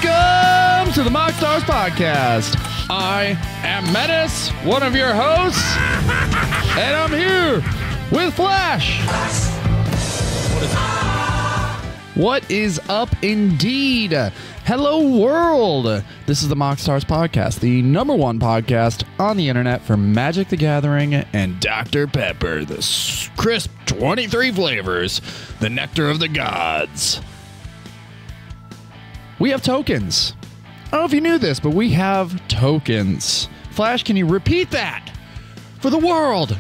Welcome to the MoxStars podcast. I am Menace, one of your hosts, and I'm here with Flash. What is up indeed? Hello world. This is the MoxStars podcast, the #1 podcast on the internet for Magic the Gathering and Dr. Pepper, the crisp 23 flavors, the nectar of the gods. We have tokens. I don't know if you knew this, but we have tokens. Flash, can you repeat that for the world?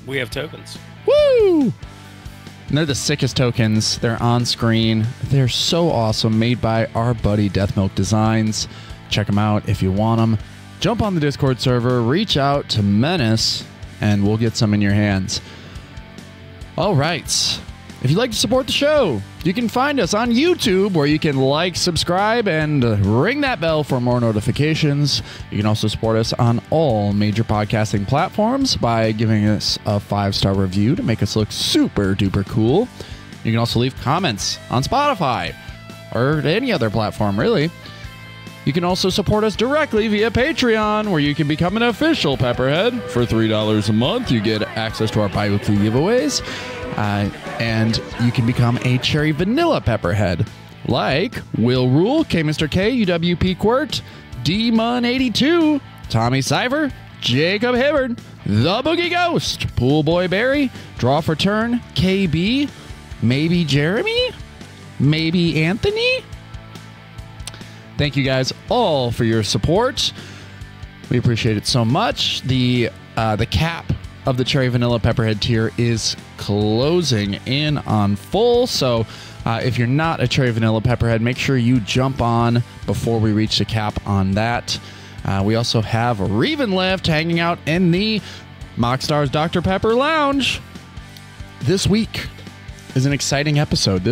We have tokens. Woo! And they're the sickest tokens. They're on screen. They're so awesome, made by our buddy Deathmilk Designs. Check them out if you want them. Jump on the Discord server, reach out to Menace, and we'll get some in your hands. All right. If you'd like to support the show, you can find us on YouTube, where you can like, subscribe, and ring that bell for more notifications. You can also support us on all major podcasting platforms by giving us a 5-star review to make us look super duper cool. You can also leave comments on Spotify or any other platform, really. You can also support us directly via Patreon, where you can become an official Pepperhead. For $3 a month, you get access to our bi-weekly giveaways. And you can become a Cherry Vanilla Pepperhead, like Will Rule, K Mr. K, UWP Quirt, D-Mun82, Tommy Cypher, Jacob Hibbard, The Boogie Ghost, Pool Boy Barry, Draw for Turn, KB, maybe Jeremy, maybe Anthony. Thank you guys all for your support. We appreciate it so much. The cap of the Cherry Vanilla Pepperhead tier is closing in on full, so if you're not a Cherry Vanilla Pepperhead, make sure you jump on before we reach the cap on that. We also have Revenlift hanging out in the MoxStars Dr. Pepper Lounge. This week is an exciting episode.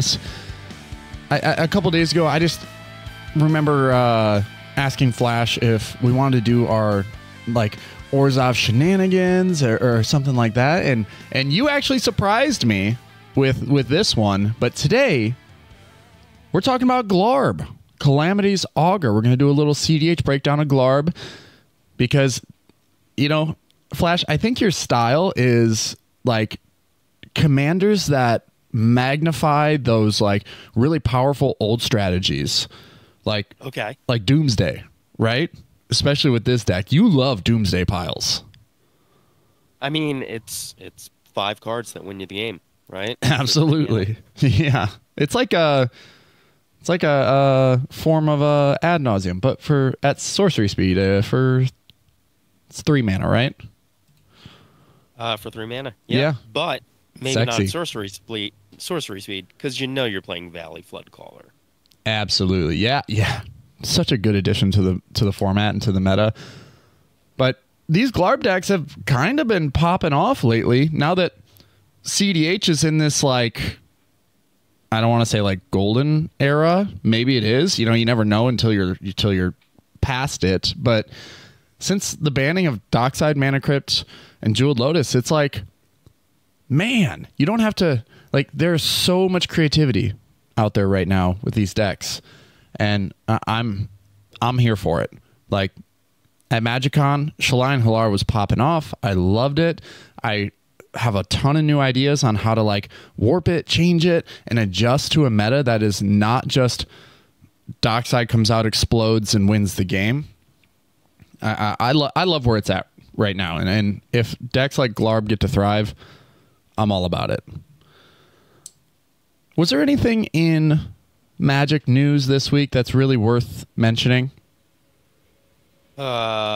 A couple days ago, I just remember asking Flash if we wanted to do our Orzhov shenanigans or something like that, and you actually surprised me with this one. But today we're talking about Glarb, Calamity's Augur. We're going to do a little CEDH breakdown of Glarb because, you know, Flash, I think your style is like commanders that magnify those really powerful old strategies, like Doomsday, right? Especially with this deck. You love Doomsday piles. I mean, it's 5 cards that win you the game, right? Absolutely. Yeah. It's like a form of ad nauseum, but at sorcery speed. It's 3 mana, right? For 3 mana. Yeah. But maybe Sexy. not sorcery speed, because you know you're playing Valley Floodcaller. Absolutely. Yeah. Such a good addition to the format and to the meta. But these Glarb decks have kind of been popping off lately. Now that cEDH is in this I don't want to say golden era. Maybe it is. You know, you never know until you're past it. But since the banning of Dockside, Mana Crypt, and Jeweled Lotus, it's man, you don't have to there's so much creativity out there right now with these decks. And I'm here for it. At MagicCon, Shalai and Halar was popping off. I loved it. I have a ton of new ideas on how to warp it, change it, and adjust to a meta that is not just Dockside comes out, explodes, and wins the game. I love where it's at right now. And if decks like Glarb get to thrive, I'm all about it. Was there anything in Magic news this week that's really worth mentioning? No.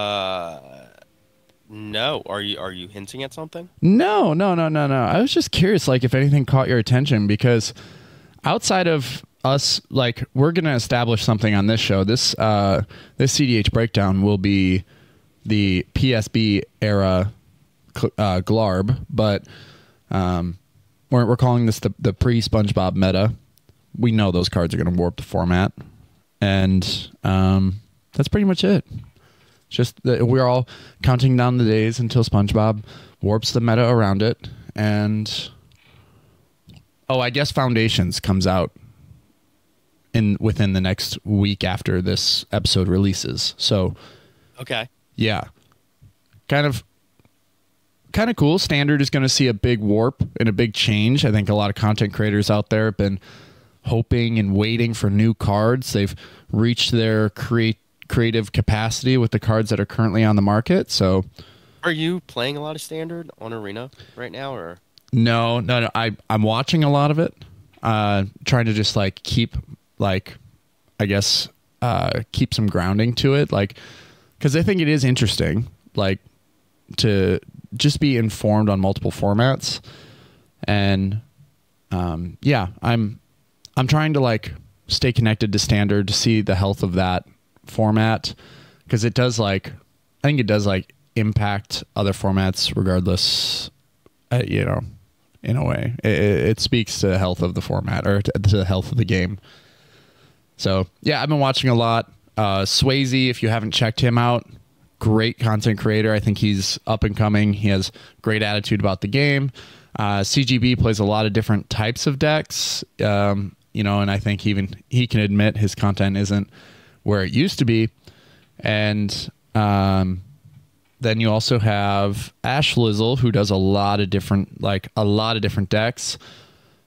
Are you hinting at something? No. I was just curious, if anything caught your attention, because outside of us, we're gonna establish something on this show. This cEDH breakdown will be the PSB era Glarb, but we're calling this the pre-SpongeBob meta. We know those cards are going to warp the format, and that's pretty much it. Just that we're all counting down the days until SpongeBob warps the meta around it, and I guess Foundations comes out within the next week after this episode releases. So, okay, yeah, kind of cool. Standard is going to see a big warp and a big change. I think a lot of content creators out there have been hoping and waiting for new cards. They've reached their creative capacity with the cards that are currently on the market. So, are you playing a lot of Standard on Arena right now, or no? I'm watching a lot of it, trying to just like keep keep some grounding to it, like, because I think it is interesting, like, to just be informed on multiple formats. And yeah, I'm trying to like stay connected to Standard to see the health of that format, because it does I think it does impact other formats regardless, in a way. It speaks to the health of the format, or to the health of the game. So yeah, I've been watching a lot. Swayze, if you haven't checked him out, great content creator. I think he's up and coming. He has great attitude about the game. CGB plays a lot of different types of decks, and I think even he can admit his content isn't where it used to be. And then you also have Ash Lizzle, who does a lot of different decks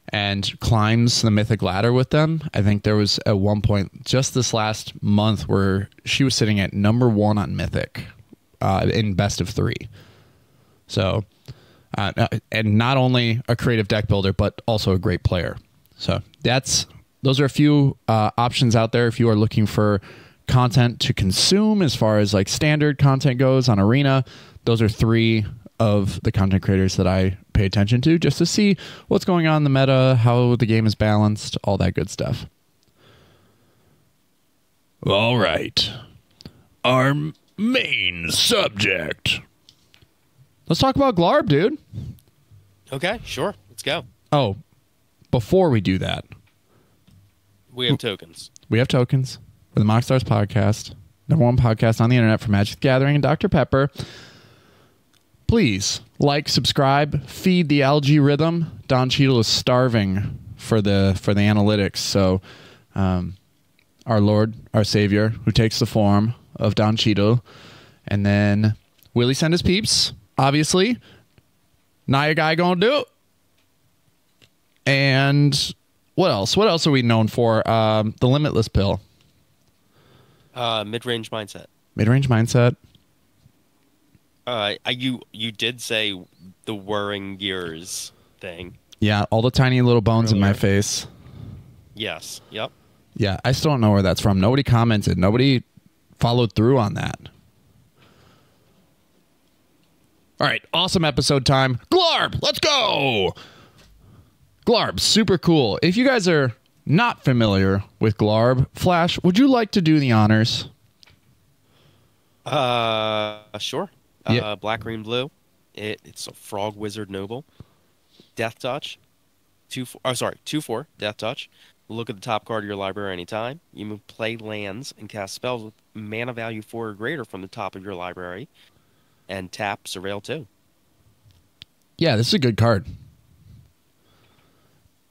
and climbs the mythic ladder with them. I think there was at one point just this last month where she was sitting at #1 on mythic in best of 3. So, and not only a creative deck builder, but also a great player. So those are a few options out there if you are looking for content to consume as far as like Standard content goes on Arena. Those are 3 of the content creators that I pay attention to, just to see what's going on in the meta, how the game is balanced, all that good stuff. All right. Our main subject. Let's talk about Glarb, dude. okay, sure, let's go. Oh, before we do that, We have tokens. we have tokens for the MoxStars podcast, #1 podcast on the internet for Magic the Gathering and Dr. Pepper. Please like, subscribe, feed the algae rhythm. Don Cheadle is starving for the analytics. So, our Lord, our Savior, who takes the form of Don Cheadle, and then Willie send his peeps. Obviously, Naya guy gonna do it. And what else? What else are we known for? The Limitless Pill. Mid-range mindset. Mid-range mindset. You did say the whirring gears thing. Yeah, all the tiny little bones in my Earlier. face. Yes. Yep. Yeah, I still don't know where that's from. Nobody commented. Nobody followed through on that. All right, awesome episode time. Glarb, let's go! Glarb, super cool. If you guys are not familiar with Glarb, Flash, would you like to do the honors? Sure. Yeah. Black, green, blue. It's a Frog Wizard Noble. Death Touch. 2/4. Death Touch. Look at the top card of your library anytime. You may play lands and cast spells with mana value 4 or greater from the top of your library. And tap Surveil 2. Yeah, this is a good card.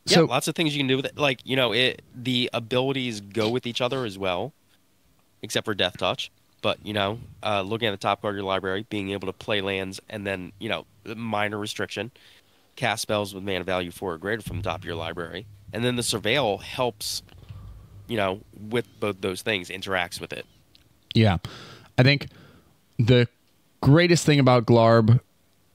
Yeah, So, lots of things you can do with it. Like, the abilities go with each other as well, except for Death Touch. But, looking at the top card of your library, being able to play lands, and then, minor restriction, cast spells with mana value 4 or greater from the top of your library. And then the Surveil helps, with both those things, interacts with it. yeah, I think the greatest thing about Glarb,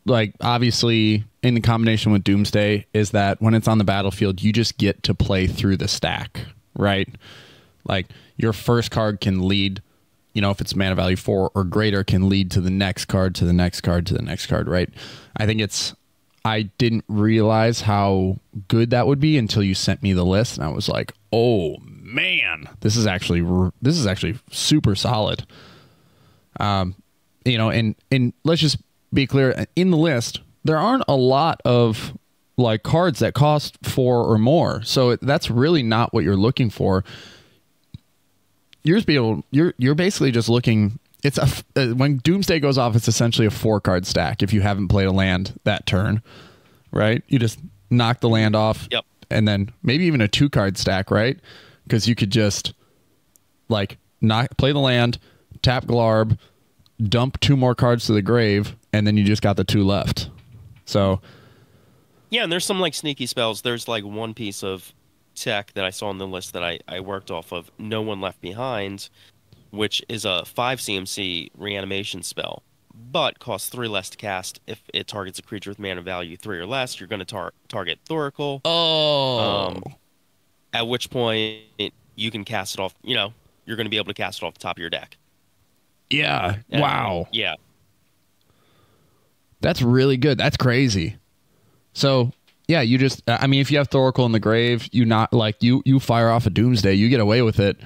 like obviously in the combination with Doomsday, is that when it's on the battlefield, you just get to play through the stack, right? Like your first card can lead, if it's mana value 4 or greater, can lead to the next card, to the next card, to the next card, right? I didn't realize how good that would be until you sent me the list, and I was like, oh man, this is actually super solid. And let's just be clear, in the list, there aren't a lot of like cards that cost 4 or more. So that's really not what you're looking for. You're basically just looking. It's when Doomsday goes off, it's essentially a 4-card stack. If you haven't played a land that turn, right? You just knock the land off. Yep. And then maybe even a 2-card stack, right? because you could just like not play the land, tap Glarb, dump 2 more cards to the grave, and then you just got the 2 left. So yeah, and there's some like sneaky spells. There's like one piece of tech that I saw on the list that I worked off of, No One Left Behind, which is a 5 CMC reanimation spell, but costs 3 less to cast. If it targets a creature with mana value 3 or less, you're going to target Thoracle. Oh. At which point you can cast it off, you know, you're going to be able to cast it off the top of your deck. Yeah. And, wow. Yeah. That's really good. That's crazy. So, yeah, you just, I mean, if you have Thoracle in the grave, you not like you fire off a Doomsday, you get away with it,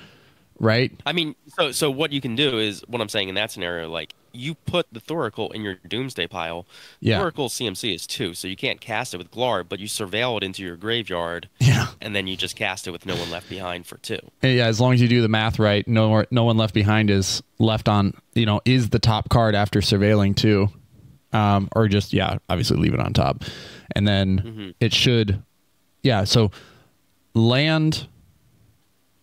right? I mean, so what you can do is, what I'm saying in that scenario, like, you put the Thoracle in your Doomsday pile. Yeah. Thoracle CMC is 2, so you can't cast it with Glarb, but you surveil it into your graveyard. Yeah. And then you just cast it with No One Left Behind for 2. And yeah, as long as you do the math right, no one left behind is left on, you know, is the top card after surveilling 2. Or just, yeah, obviously leave it on top. And then it should, yeah, so land,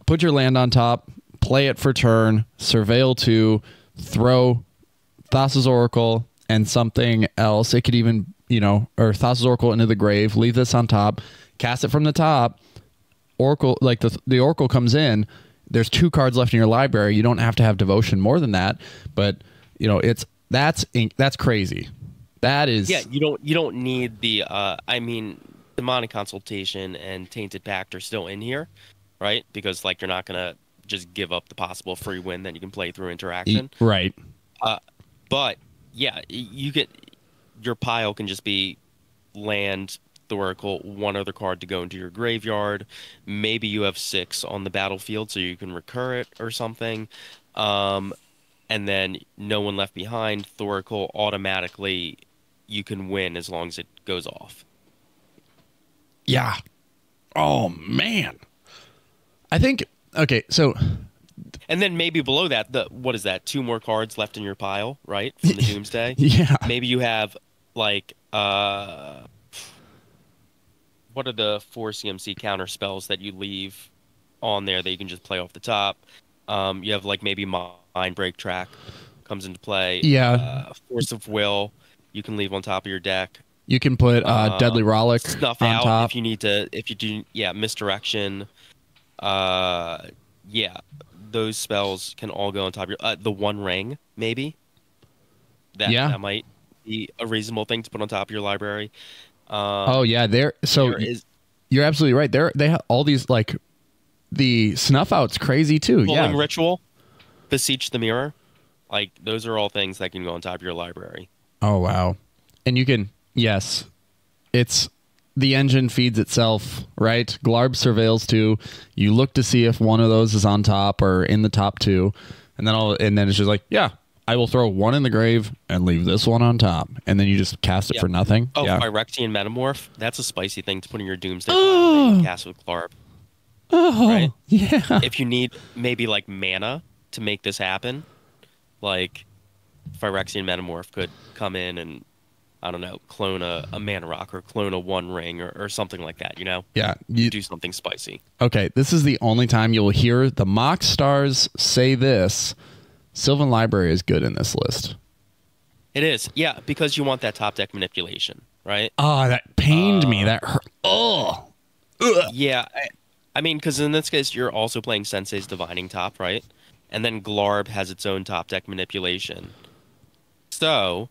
put your land on top, play it for turn, surveil 2, throw Thassa's Oracle and something else. It could even, you know, or Thassa's Oracle into the grave, leave this on top, cast it from the top, Oracle, like the Oracle comes in, there's 2 cards left in your library. You don't have to have Devotion more than that, but, you know, that's crazy. That is, yeah. You don't need the. I mean, Demonic Consultation and Tainted Pact are still in here, right? Because like you're not gonna just give up the possible free win that you can play through interaction, right? But yeah, you get your pile can just be land, Thoracle, 1 other card to go into your graveyard. Maybe you have 6 on the battlefield, so you can recur it or something. And then No One Left Behind, Thoracle, automatically you can win as long as it goes off. Yeah. Oh, man. I think, okay, so... And then maybe below that, what is that, 2 more cards left in your pile, right, from the Doomsday? Yeah. Maybe you have, like, what are the 4 CMC counter spells that you leave on there that you can just play off the top? You have, like, maybe Mind Break Track comes into play. Yeah. Force of Will, you can leave on top of your deck. You can put Deadly Rollick Snuff on out top. if you need to, if you do, yeah, Misdirection. Yeah, those spells can all go on top of your, the One Ring, maybe. That might be a reasonable thing to put on top of your library. Oh, yeah, you're absolutely right. They have all these, like, the Snuff Out's crazy, too. Pulling Ritual, Beseech the Mirror. Like, those are all things that can go on top of your library. Oh, wow. And you can, yes, it's, the engine feeds itself, right? Glarb surveils 2. You look to see if one of those is on top or in the top 2. And then it's just like, yeah, I will throw 1 in the grave and leave this one on top. And then you just cast it for nothing. Oh, yeah. Phyrexian Metamorph. That's a spicy thing to put in your Doomsday pile that you cast with Glarb. Oh, right? Yeah. If you need maybe like mana to make this happen, like Phyrexian Metamorph could come in and, I don't know, clone a Mana Rock or clone a One Ring or something like that, you know? Yeah. Do something spicy. Okay, this is the only time you'll hear the MoxStars say this. Sylvan Library is good in this list. It is, yeah, because you want that top deck manipulation, right? Oh, that pained me. That hurt. Oh. Ugh. Yeah, I mean, because in this case, you're also playing Sensei's Divining top, right? And then Glarb has its own top deck manipulation. So,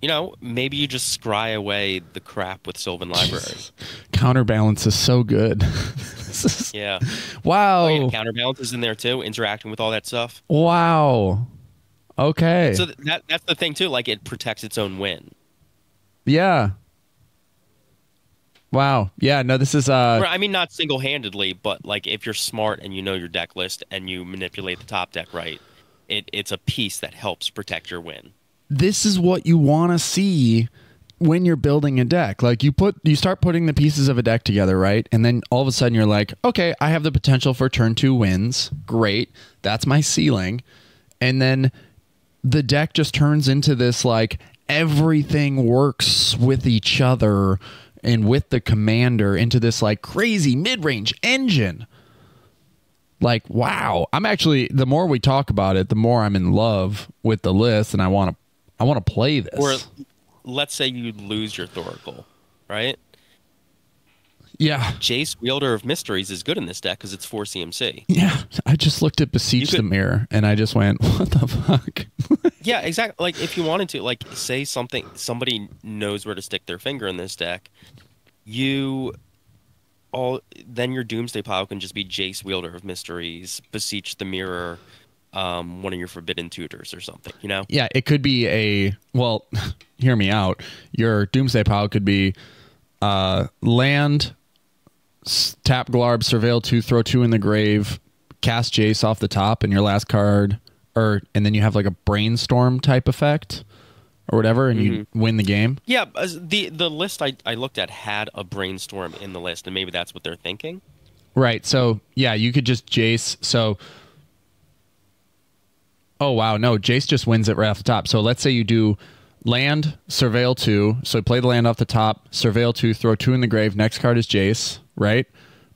you know, maybe you just scry away the crap with Sylvan Library. Counterbalance is so good. Yeah. Wow. Oh, yeah, Counterbalance is in there too, interacting with all that stuff. Wow. Okay. So that's the thing too, like it protects its own win. Yeah. Wow. Yeah, no, this is I mean, not single-handedly, but like if you're smart and you know your deck list and you manipulate the top deck right, it's a piece that helps protect your win. This is what you want to see when you're building a deck. Like you start putting the pieces of a deck together, right? And then all of a sudden you're like, okay, I have the potential for turn 2 wins. Great. That's my ceiling. And then the deck just turns into this, like, everything works with each other and with the commander into this, like, crazy mid-range engine. Like, wow. I'm actually, the more we talk about it, the more I'm in love with the list, and I want to play this. Or let's say you lose your Thoracle, right? Yeah. Jace, Wielder of Mysteries, is good in this deck because it's 4 CMC. Yeah. I just looked at Beseech the Mirror, and I just went, what the fuck? Yeah, exactly. Like, if you wanted to, like, say somebody knows where to stick their finger in this deck, then your Doomsday pile can just be Jace, Wielder of Mysteries, Beseech the Mirror, one of your Forbidden Tutors or something, you know? Yeah, it could be well, hear me out. Your Doomsday pile could be land, tap Glarb, surveil 2, throw 2 in the grave, cast Jace off the top, and your last card, and then you have like a brainstorm type effect or whatever, and you win the game. Yeah, the list I looked at had a brainstorm in the list, and maybe that's what they're thinking. Right. So yeah, you could just Jace. So, oh wow, no, Jace just wins it right off the top. So let's say you do land, surveil 2. So play the land off the top, surveil 2, throw 2 in the grave. Next card is Jace. Right.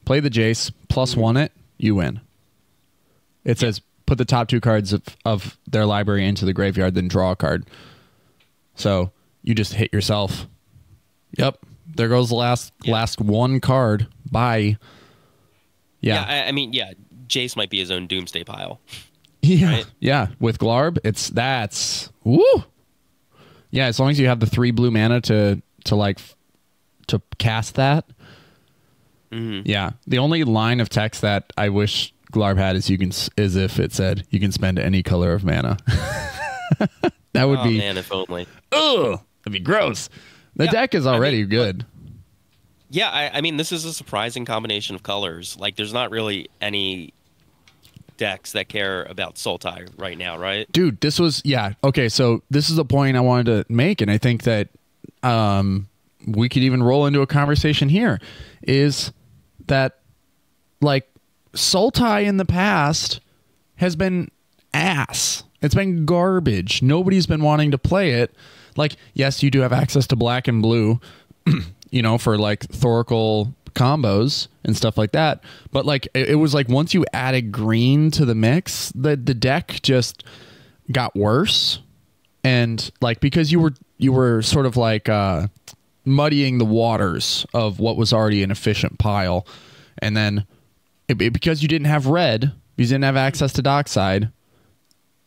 Play the Jace, +1 it, you win. It says put the top 2 cards of their library into the graveyard, then draw a card. So you just hit yourself. Yep. There goes the last one card. Bye. Yeah. I mean, yeah, Jace might be his own Doomsday pile. Yeah. Right? Yeah. With Glarb, that's woo. Yeah, as long as you have the 3 blue mana to cast that. Yeah. The only line of text that I wish Glarb had is if it said you can spend any color of mana. That would be, man, if only. Ugh, that'd be gross. The deck is already good. Yeah, I mean, this is a surprising combination of colors. Like, there's not really any decks that care about Sultai right now, right? Dude, this was, yeah. Okay, so this is the point I wanted to make, and I think that we could even roll into a conversation here, is that, like, Sultai in the past has been ass. It's been garbage. Nobody's been wanting to play it. Like, yes, you do have access to black and blue, you know, for like Thoracle combos and stuff like that. But like, it was like once you added green to the mix, the deck just got worse. And like, because you were sort of like muddying the waters of what was already an efficient pile. And then because you didn't have red, because you didn't have access to Dockside,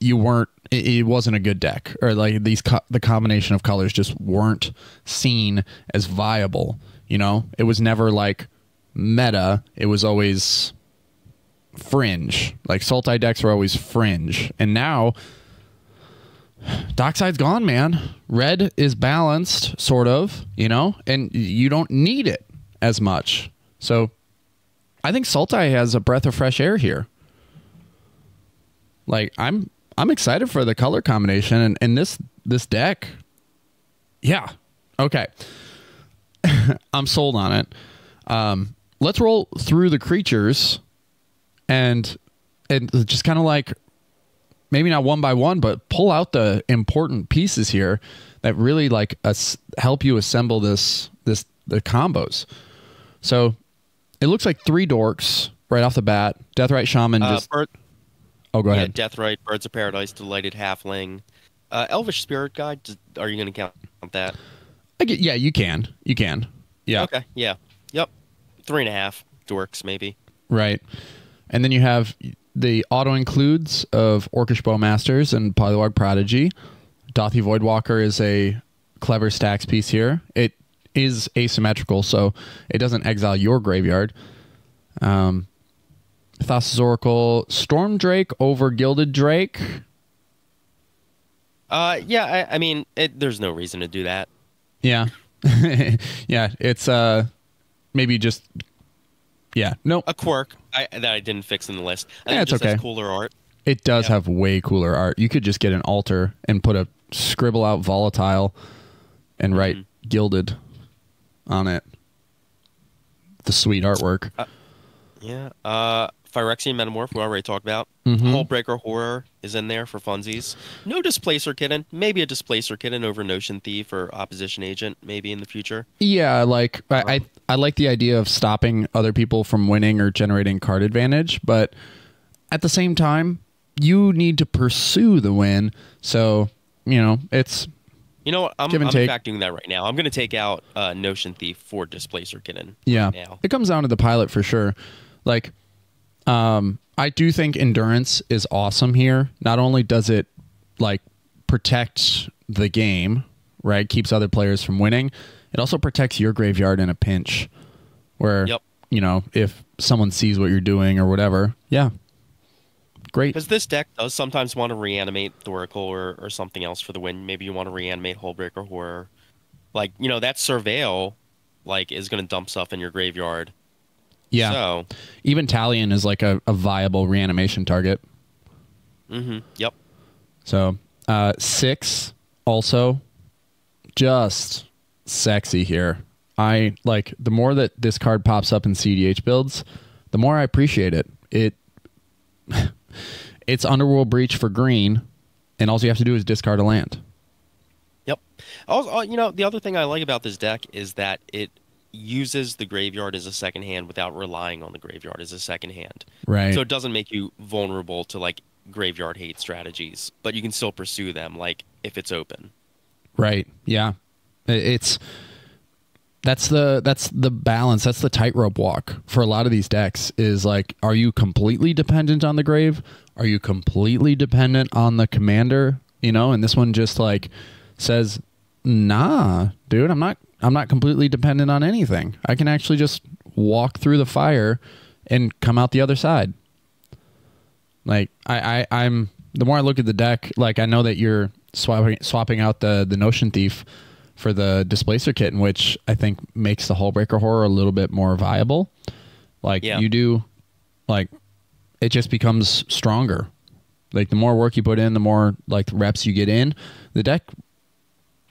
it wasn't a good deck, or like the combination of colors just weren't seen as viable. You know, it was never like meta. It was always fringe. Like Sultai decks were always fringe. And now Dockside's gone, man. Red is balanced, sort of, you know, and you don't need it as much. So I think Sultai has a breath of fresh air here. Like, I'm excited for the color combination and this deck. Yeah. Okay. I'm sold on it. Let's roll through the creatures and just kind of like, maybe not one by one, but pull out the important pieces here that really like help you assemble the combos. So it looks like 3 dorks right off the bat. Deathrite Shaman Oh, go ahead. Deathrite, Birds of Paradise, Delighted Halfling, Elvish Spirit Guide. Are you going to count that? Yeah, you can. You can. Yeah. Okay. Yeah. Yep. 3.5 dorks, maybe. Right. And then you have the auto includes of Orcish Bowmasters and Polywog Prodigy. Dothy Voidwalker is a clever stacks piece here. It is asymmetrical, so it doesn't exile your graveyard. Thassa's Oracle, Storm Drake over Gilded Drake. Yeah, I mean, there's no reason to do that. Yeah. Yeah, it's maybe just, yeah, no. A quirk that I didn't fix in the list. I think it it's just okay. has cooler art. It does have way cooler art. You could just get an altar and put a scribble out volatile and write Gilded on it. The sweet artwork. Yeah. Phyrexian Metamorph, we already talked about. Hullbreaker Horror is in there for funsies. No Displacer Kitten. Maybe a Displacer Kitten over Notion Thief or Opposition Agent, maybe in the future. Yeah, like I like the idea of stopping other people from winning or generating card advantage, but at the same time, you need to pursue the win. So, it's You know what? I'm give in and take. fact doing that right now. I'm going to take out Notion Thief for Displacer Kitten. Yeah, Right now. it comes down to the pilot for sure. Like, I do think endurance is awesome here. Not only does it like protect the game, right? Keeps other players from winning. It also protects your graveyard in a pinch where, Yep. if someone sees what you're doing or whatever. Yeah. Great. Because this deck does sometimes want to reanimate Thoracle or something else for the win. Maybe you want to reanimate Hullbreaker Horror. Like, that Surveil, like, is going to dump stuff in your graveyard. Yeah. So, even Talion is like a viable reanimation target. Yep. So, 6 also just sexy here. I like the more that this card pops up in cEDH builds, the more I appreciate it. It's Underworld Breach for green, and all you have to do is discard a land. Yep. Also, the other thing I like about this deck is that it uses the graveyard as a second hand without relying on the graveyard as a second hand. Right. So it doesn't make you vulnerable to like graveyard hate strategies, but you can still pursue them like if it's open. Right. Yeah. That's the balance. That's the tightrope walk for a lot of these decks is like, are you completely dependent on the grave? Are you completely dependent on the commander? And this one just like says, nah, dude, I'm not completely dependent on anything. I can actually just walk through the fire and come out the other side. Like I'm the more I look at the deck, like I know that you're swapping out the Notion Thief for the Displacer Kitten, which I think makes the Hullbreaker Horror a little bit more viable. Like you do, like it just becomes stronger. Like the more work you put in, the more like reps you get in. The deck,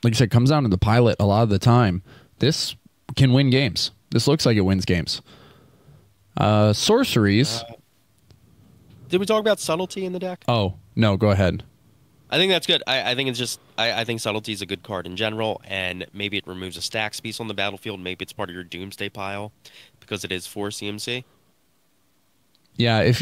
like I said, comes down to the pilot a lot of the time. This can win games. This looks like it wins games. Sorceries. Did we talk about subtlety in the deck? Oh, no, go ahead. I think that's good. I think it's just I think subtlety is a good card in general, and maybe it removes a stacks piece on the battlefield. Maybe it's part of your Doomsday pile because it is 4 CMC. Yeah, if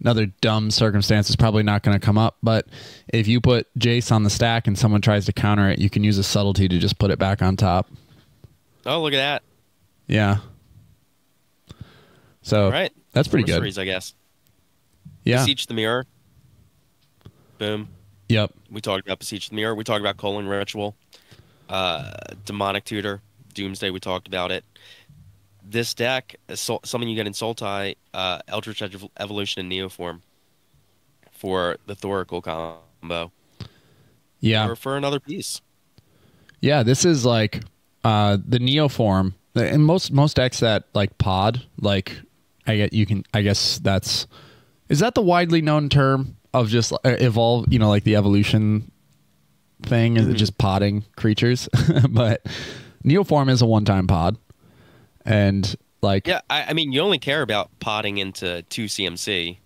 another dumb circumstance is probably not going to come up, but if you put Jace on the stack and someone tries to counter it, you can use a subtlety to just put it back on top. Oh, look at that. Yeah. So all right. That's pretty Sorceries, good. I guess. Yeah. Beseech the Mirror. Boom. Yep. We talked about Beseech the Mirror. We talked about Culling Ritual. Demonic Tutor. Doomsday, we talked about it. This deck, something you get in Sultai, Eldritch Evolution and Neoform for the Thoracle combo. Yeah. Or for another piece. Yeah, this is like the Neoform. And most decks that like pod, like I guess that's, is that the widely known term of just evolve, like the evolution thing, is it just podding creatures? But Neoform is a one-time pod. And like, yeah, I mean, you only care about podding into 2 CMC.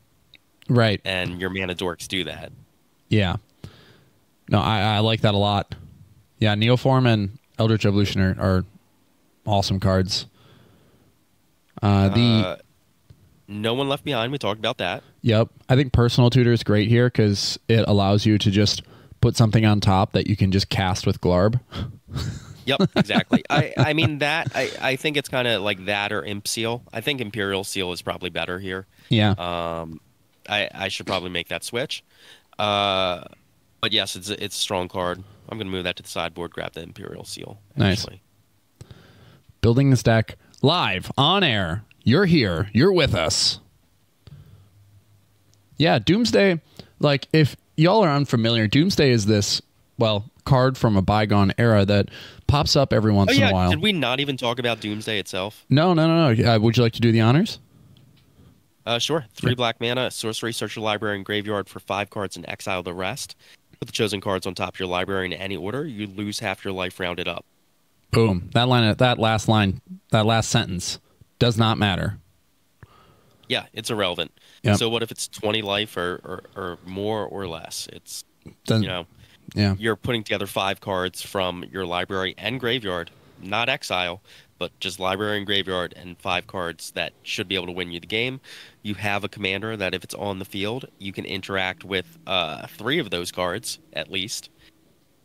Right. And your mana dorks do that. Yeah. No, I like that a lot. Yeah, Neoform and Eldritch Evolution are awesome cards. No One Left Behind, we talked about that. Yep. I think Personal Tutor is great here because it allows you to just put something on top that you can just cast with Glarb. Yep, exactly. I mean, that, I think it's kind of like that or Imp Seal. I think Imperial Seal is probably better here. Yeah. I should probably make that switch. But yes, it's a strong card. I'm going to move that to the sideboard, grab the Imperial Seal. Actually. Nice. Building this deck live on air. You're here. You're with us. Yeah, Doomsday, like if y'all are unfamiliar, Doomsday is this, card from a bygone era that pops up every once in a while. Did we not even talk about Doomsday itself? No. Would you like to do the honors? Sure. 3 black mana, sorcery, search your library and graveyard for 5 cards and exile the rest. Put the chosen cards on top of your library in any order. You lose half your life rounded up. Boom. That last sentence does not matter. Yeah, it's irrelevant. Yep. So what if it's 20 life or more or less? It's, yeah. You're putting together 5 cards from your library and graveyard, not exile, but just library and graveyard and 5 cards that should be able to win you the game. You have a commander that if it's on the field, you can interact with 3 of those cards at least.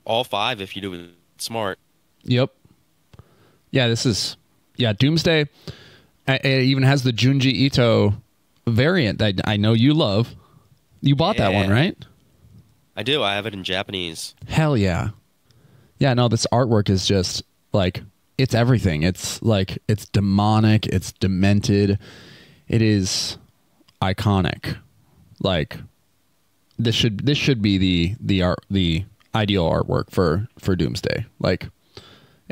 All 5 if you do it smart. Yep. Yeah, Doomsday. It even has the Junji Ito variant that I know you love. You bought that one, right? I do. I have it in Japanese. Hell yeah. Yeah, no, this artwork is just like, it's everything. It's like, it's demonic, it's demented. It is iconic. Like, this should be the ideal artwork for Doomsday. Like,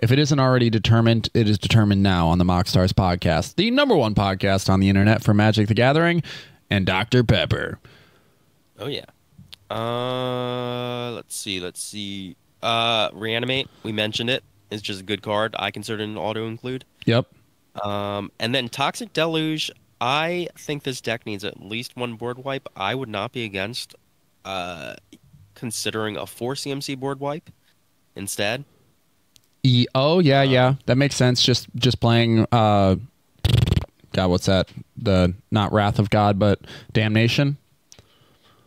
if it isn't already determined, it is determined now on the MoxStars podcast, the #1 podcast on the internet for Magic the Gathering and Dr. Pepper. Oh yeah. Let's see. Reanimate, we mentioned it. It's just a good card. I consider it an auto include. Yep. And then Toxic Deluge, I think this deck needs at least 1 board wipe. I would not be against considering a 4 CMC board wipe instead. Yeah. That makes sense. Just playing God, what's that? The not Wrath of God, but Damnation.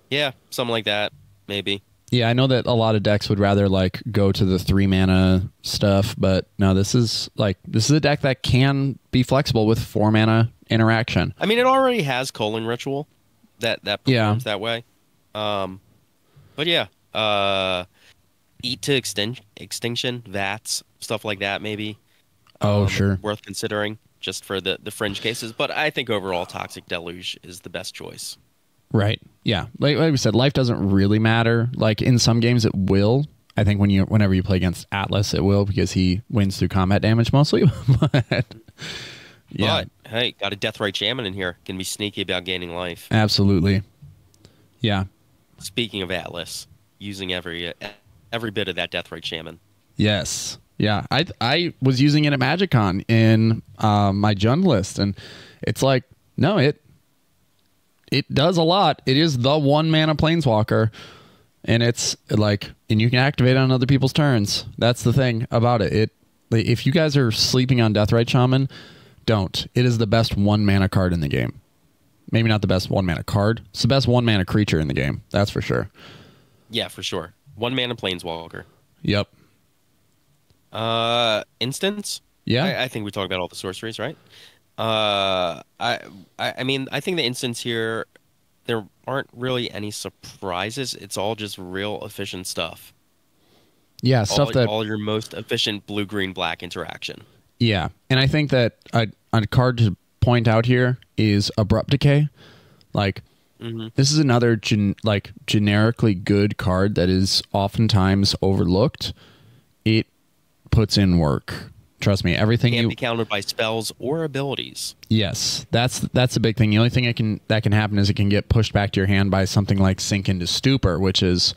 Yeah, something like that, maybe. Yeah, I know that a lot of decks would rather like go to the 3 mana stuff, but no, this is a deck that can be flexible with 4 mana interaction. I mean, it already has Culling Ritual that performs that way. But yeah, Eat to Extinction, VATS, stuff like that, maybe. Sure. Worth considering just for the fringe cases. But I think overall, Toxic Deluge is the best choice. Right. Yeah. Like we said, life doesn't really matter. Like in some games, it will. I think whenever you play against Atlas, it will because he wins through combat damage mostly. But yeah. But hey, got a Deathrite Shaman in here. Can be sneaky about gaining life. Absolutely. Yeah. Speaking of Atlas, using every bit of that Deathrite Shaman. Yes. Yeah. I was using it at MagicCon in my Jund list, and it's like, no, it does a lot. It is the 1 mana planeswalker, and it's like, and you can activate on other people's turns. That's the thing about it. If you guys are sleeping on Deathrite Shaman, don't. It is the best 1 mana card in the game. Maybe not the best 1 mana card. It's the best 1 mana creature in the game. That's for sure. Yeah, for sure. 1 mana planeswalker. Yep. Instance? Yeah. I think we talked about all the sorceries, right? I mean, I think the instance here, there aren't really any surprises. It's all just real efficient stuff. Yeah, all your most efficient blue, green, black interaction. Yeah, and I think that a card to point out here is Abrupt Decay. Like, this is another generically good card that is oftentimes overlooked. It puts in work. Trust me, everything can be countered by spells or abilities. Yes, that's a big thing. The only thing that can happen is it can get pushed back to your hand by something like Sink into Stupor, which is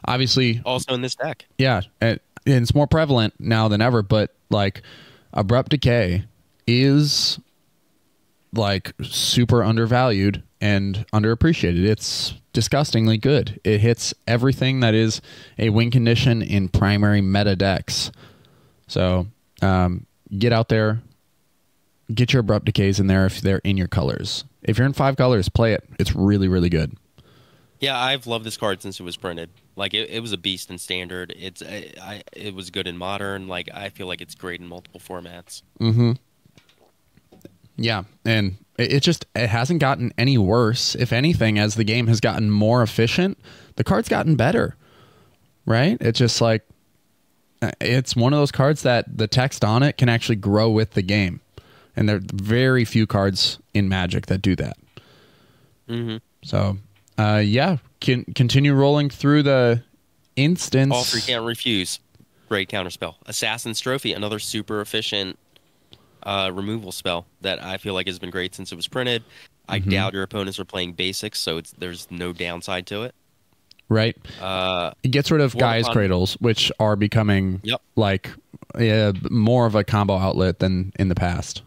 obviously also in this deck. Yeah, and it's more prevalent now than ever. But like, Abrupt Decay is like super undervalued and underappreciated. It's disgustingly good. It hits everything that is a win condition in primary meta decks. So get out there, get your Abrupt Decays in there if they're in your colors. If you're in 5 colors, play it. It's really, really good. Yeah, I've loved this card since it was printed. Like, it was a beast in standard. It was good in modern. Like, I feel like it's great in multiple formats. Yeah, and it hasn't gotten any worse. If anything, as the game has gotten more efficient, the card's gotten better. Right? It's just like, it's one of those cards that the text on it can actually grow with the game. And there are very few cards in Magic that do that. So, yeah, continue rolling through the instance. All 3 can't refuse. Great counterspell. Assassin's Trophy, another super efficient removal spell that I feel like has been great since it was printed. I doubt your opponents are playing basics, so there's no downside to it. Right. It gets rid of Gaia's Cradles, which are becoming like more of a combo outlet than in the past.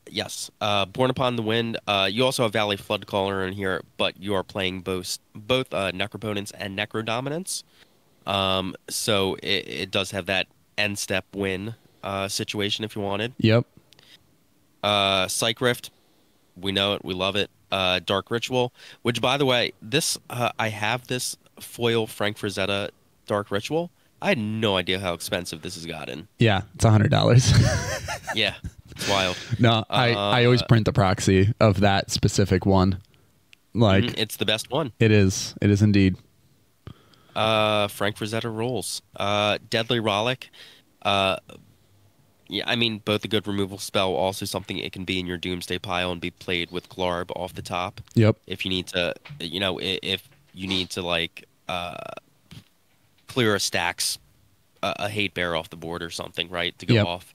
Yes. Born Upon the Wind. You also have Valley Floodcaller in here, but you are playing both Necroponents and Necrodominants. So it does have that end step win situation if you wanted. Yep. Psych Rift, we know it, we love it. Dark Ritual, which by the way, this I have this foil Frank Frazetta Dark Ritual. I had no idea how expensive this has gotten. Yeah, it's $100. Yeah, it's wild. No, I always print the proxy of that specific one. Like it's the best one. It is. It is indeed. Frank Frazetta rules. Deadly Rollick. Yeah, I mean, both a good removal spell, also something it can be in your Doomsday pile and be played with Glarb off the top. Yep. If you need to, you know, if you need to like clear a stacks, a hate bear off the board or something, right, to go off.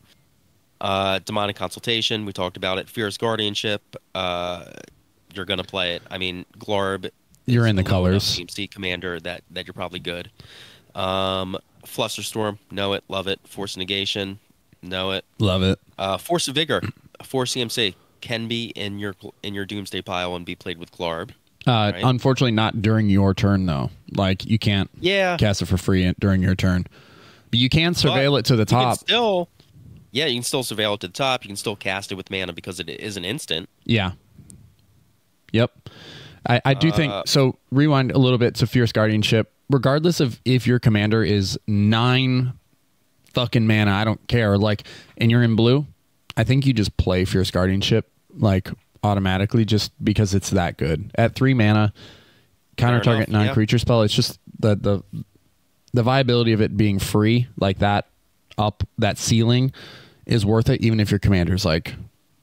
Demonic Consultation, we talked about it. Fierce Guardianship, you're gonna play it. I mean, Glarb. You're in the colors. CMC commander that you're probably good. Flusterstorm, know it, love it. Force Negation, know it, love it. Force of Vigor, 4 CMC can be in your Doomsday pile and be played with Glarb. Right? Unfortunately, not during your turn though. Like you can't cast it for free during your turn, but you can surveil it to the top. You can still surveil it to the top. You can still cast it with mana because it is an instant. Yeah. Yep. I do think so. Rewind a little bit to Fierce Guardianship. Regardless of if your commander is 9 fucking mana, I don't care. Like, and you're in blue, I think you just play Fierce Guardianship like automatically just because it's that good. At 3 mana, counter target non-creature spell. It's just the viability of it being free like that. Up that ceiling is worth it, even if your commander's like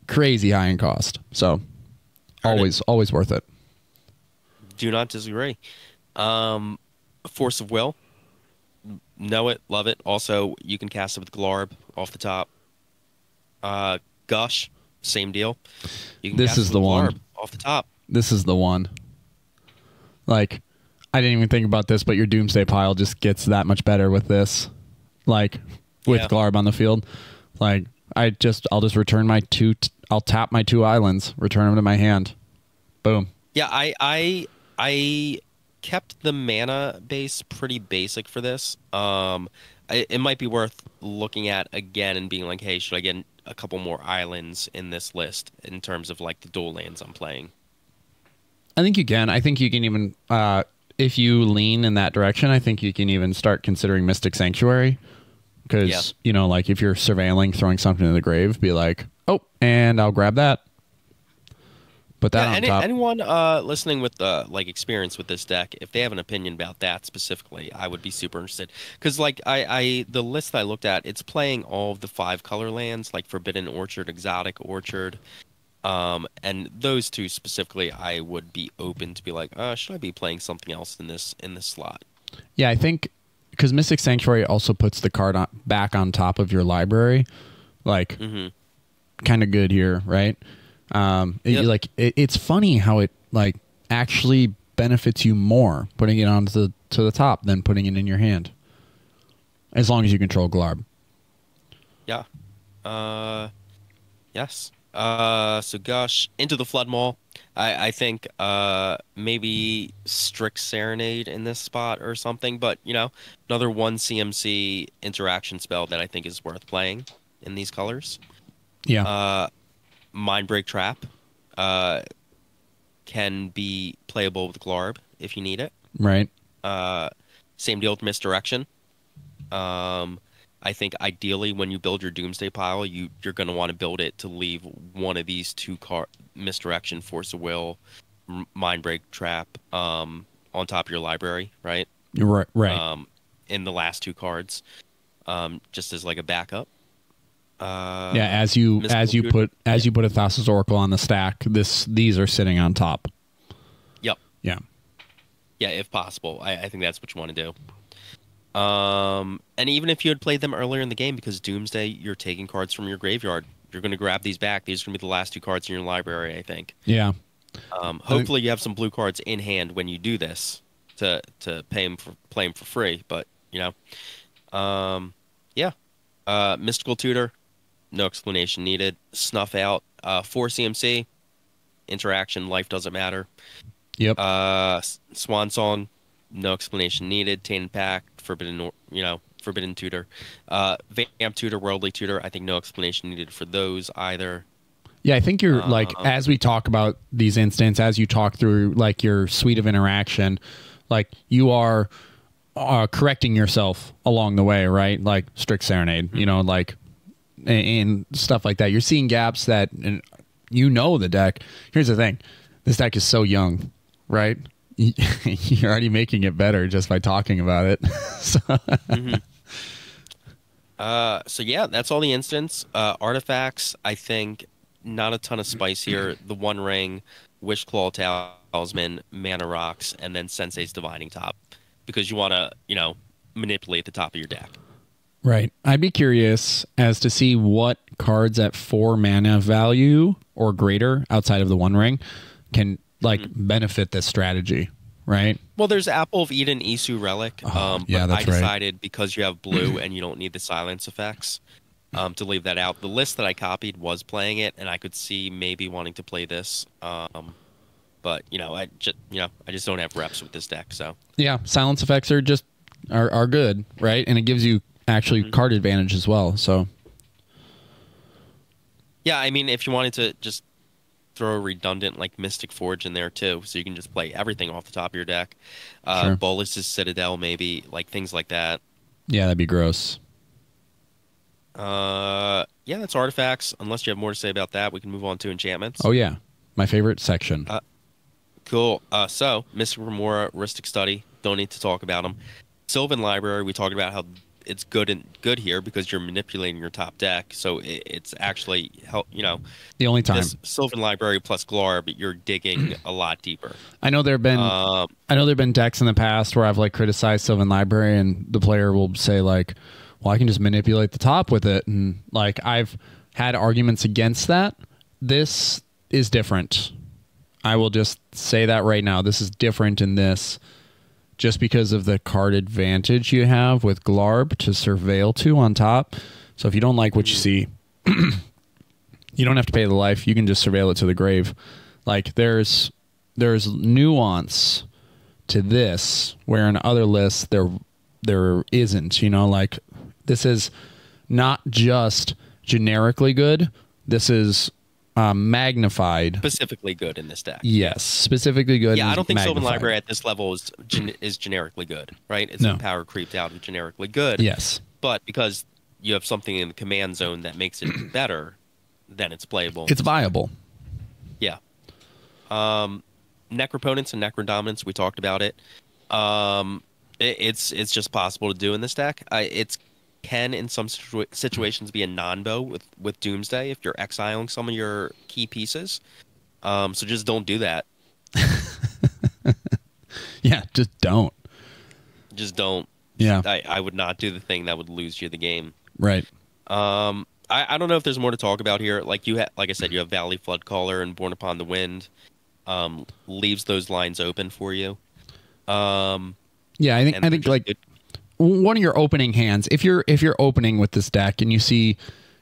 crazy high in cost. So always worth it. Do not disagree. Force of Will, know it, love it. Also, you can cast it with Glarb off the top. Gush, same deal. You can this cast is it the with one Glarb off the top. This is the one. Like, I didn't even think about this, but your Doomsday pile just gets that much better with this. Like, with Glarb on the field. Like, I'll just return my 2. I'll tap my 2 islands, return them to my hand. Boom. Yeah, I kept the mana base pretty basic for this. It might be worth looking at again and being like, hey, should I get a couple more islands in this list in terms of like the dual lands I'm playing? I think you can. I think you can even, if you lean in that direction, I think you can even start considering Mystic Sanctuary. Because, you know, like if you're surveilling, throwing something in the grave, be like, oh, and I'll grab that. Put that on top. Anyone listening with like experience with this deck, if they have an opinion about that specifically, I would be super interested. Because like the list I looked at, it's playing all of the 5 color lands, like Forbidden Orchard, Exotic Orchard, and those 2 specifically, I would be open to be like, should I be playing something else in this slot? Yeah, I think because Mystic Sanctuary also puts the card back on top of your library, like kind of good here, right? It's funny how it like actually benefits you more putting it onto the top than putting it in your hand, as long as you control Glarb. Yeah. Yes. So Gush into the Flood Maul. I think maybe Strict Serenade in this spot or something, but you know, another 1 CMC interaction spell that I think is worth playing in these colors. Yeah. Mindbreak Trap can be playable with Glarb if you need it. Right. Same deal with Misdirection. I think ideally when you build your Doomsday pile, you're going to want to build it to leave one of these 2 Misdirection, Force of Will, Mindbreak Trap on top of your library, right? Right. In the last 2 cards, just as like a backup. As you put a Thassa's Oracle on the stack, these are sitting on top. Yep. Yeah. Yeah, if possible. I think that's what you want to do. And even if you had played them earlier in the game, because Doomsday, you're taking cards from your graveyard. You're going to grab these back. These are going to be the last 2 cards in your library, I think. Yeah. Hopefully you have some blue cards in hand when you do this to play them for free. But, you know, Mystical Tutor. No explanation needed. Snuff Out. 4 CMC. Interaction. Life doesn't matter. Yep. Swan Song. No explanation needed. Tainted Pact. Forbidden. You know, Forbidden Tutor. Vamp Tutor, Worldly Tutor, I think no explanation needed for those either. Yeah, I think you're like, as we talk about these instances, as you talk through like your suite of interaction, like you are correcting yourself along the way, right? Like Strict Serenade, you know, like and stuff like that. You're seeing gaps that, and you know, the deck. Here's the thing: this deck is so young, right? You're already making it better just by talking about it. So. So yeah, that's all the instants. Artifacts, I think not a ton of spice here. The One Ring, Wishclaw Talisman, Mana Rocks, and then Sensei's Divining Top, because you want to, you know, manipulate the top of your deck. Right. I'd be curious as to see what cards at 4 mana value or greater outside of the One Ring can like benefit this strategy, right? Well, there's Apple of Eden, Isu Relic. Yeah, but that's I decided because you have blue and you don't need the silence effects, to leave that out. The list that I copied was playing it, and I could see maybe wanting to play this. But you know, I just don't have reps with this deck. So yeah, silence effects are just are good, right? And it gives you actually card advantage as well. So yeah, I mean, if you wanted to just throw a redundant like Mystic Forge in there too, so you can just play everything off the top of your deck. Sure. Bolus's Citadel, maybe, like things like that. Yeah, that'd be gross. Yeah, that's artifacts. Unless you have more to say about that, we can move on to enchantments. Oh yeah, my favorite section. Cool. So Mystic Remora, Ristic Study. Don't need to talk about them. Sylvan Library. We talked about how it's good here because you're manipulating your top deck. So it's actually you know, the only time this Sylvan Library plus Glarb, you're digging a lot deeper. I know there've been decks in the past where I've like criticized Sylvan Library, and the player will say like, well, I can just manipulate the top with it. And like, I've had arguments against that. This is different. I will just say that right now. This is different in this, just because of the card advantage you have with Glarb to surveil to on top. So if you don't like what you see, you don't have to pay the life. You can just surveil it to the grave. Like there's nuance to this, where in other lists there isn't. You know, like this is not just generically good. This is magnified. Specifically good in this deck. Yes, specifically good. Yeah, I don't think magnified. Sylvan Library at this level is generically good, right? It's power creeped out of generically good. Yes. But because you have something in the command zone that makes it better, then it's playable. It's viable. Yeah. Necroponents and Necrodominance, we talked about it. It's just possible to do in this deck. It's can in some situations be a non-bow with Doomsday if you're exiling some of your key pieces. So just don't do that. Yeah, just don't. Just don't. Yeah. I would not do the thing that would lose you the game. Right. I don't know if there's more to talk about here. Like like I said, you have Valley Floodcaller and Born Upon the Wind. Leaves those lines open for you. Yeah, I think like one of your opening hands, if you're opening with this deck and you see,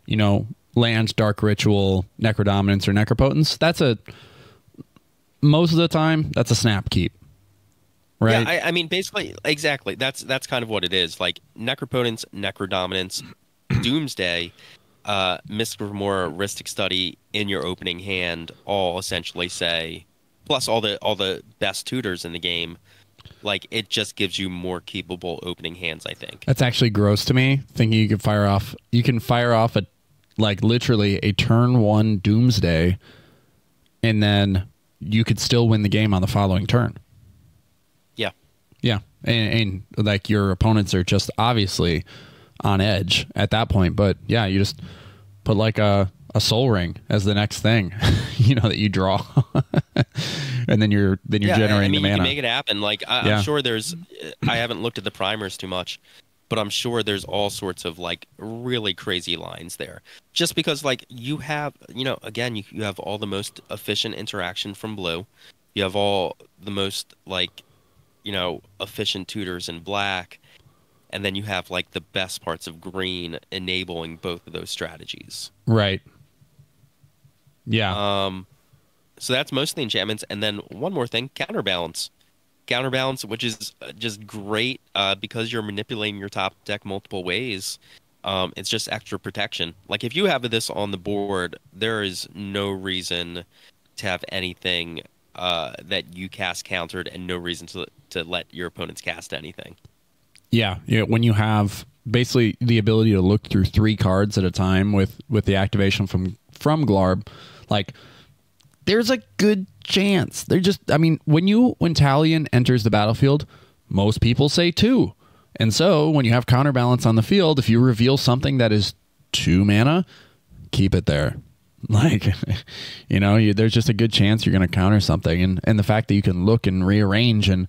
you know, Land, Dark Ritual, Necrodominance, or Necropotence, most of the time that's a snap keep. Right? Yeah, I mean, basically, exactly. That's kind of what it is. Like Necropotence, Necrodominance, Doomsday, Mystic Remora, Ristic Study in your opening hand all essentially say, plus all the best tutors in the game. Like, it just gives you more capable opening hands, I think. That's actually gross to me, thinking you can fire off a like literally a turn 1 Doomsday, and then you could still win the game on the following turn. Yeah. Yeah. And like your opponents are just obviously on edge at that point. But yeah, you just put like a Soul Ring as the next thing, you know, that you draw. And then you're generating the mana. You can make it happen. Like I'm sure I haven't looked at the primers too much, but I'm sure there's all sorts of like really crazy lines there. Just because like you have, you know, again, you have all the most efficient interaction from blue. You have all the most like, you know, efficient tutors in black, and then you have like the best parts of green enabling both of those strategies. Right. Yeah. So that's most of the enchantments, and then one more thing: Counterbalance. counterbalance, which is just great because you're manipulating your top deck multiple ways. It's just extra protection. Like if you have this on the board, there is no reason to have anything that you cast countered, and no reason to let your opponents cast anything. Yeah, when you have basically the ability to look through 3 cards at a time with the activation from Glarb, like there's a good chance. They're just, I mean, when Talion enters the battlefield, most people say 2. And so when you have counterbalance on the field, if you reveal something that is 2 mana, keep it there. Like, there's just a good chance you're going to counter something. And the fact that you can look and rearrange and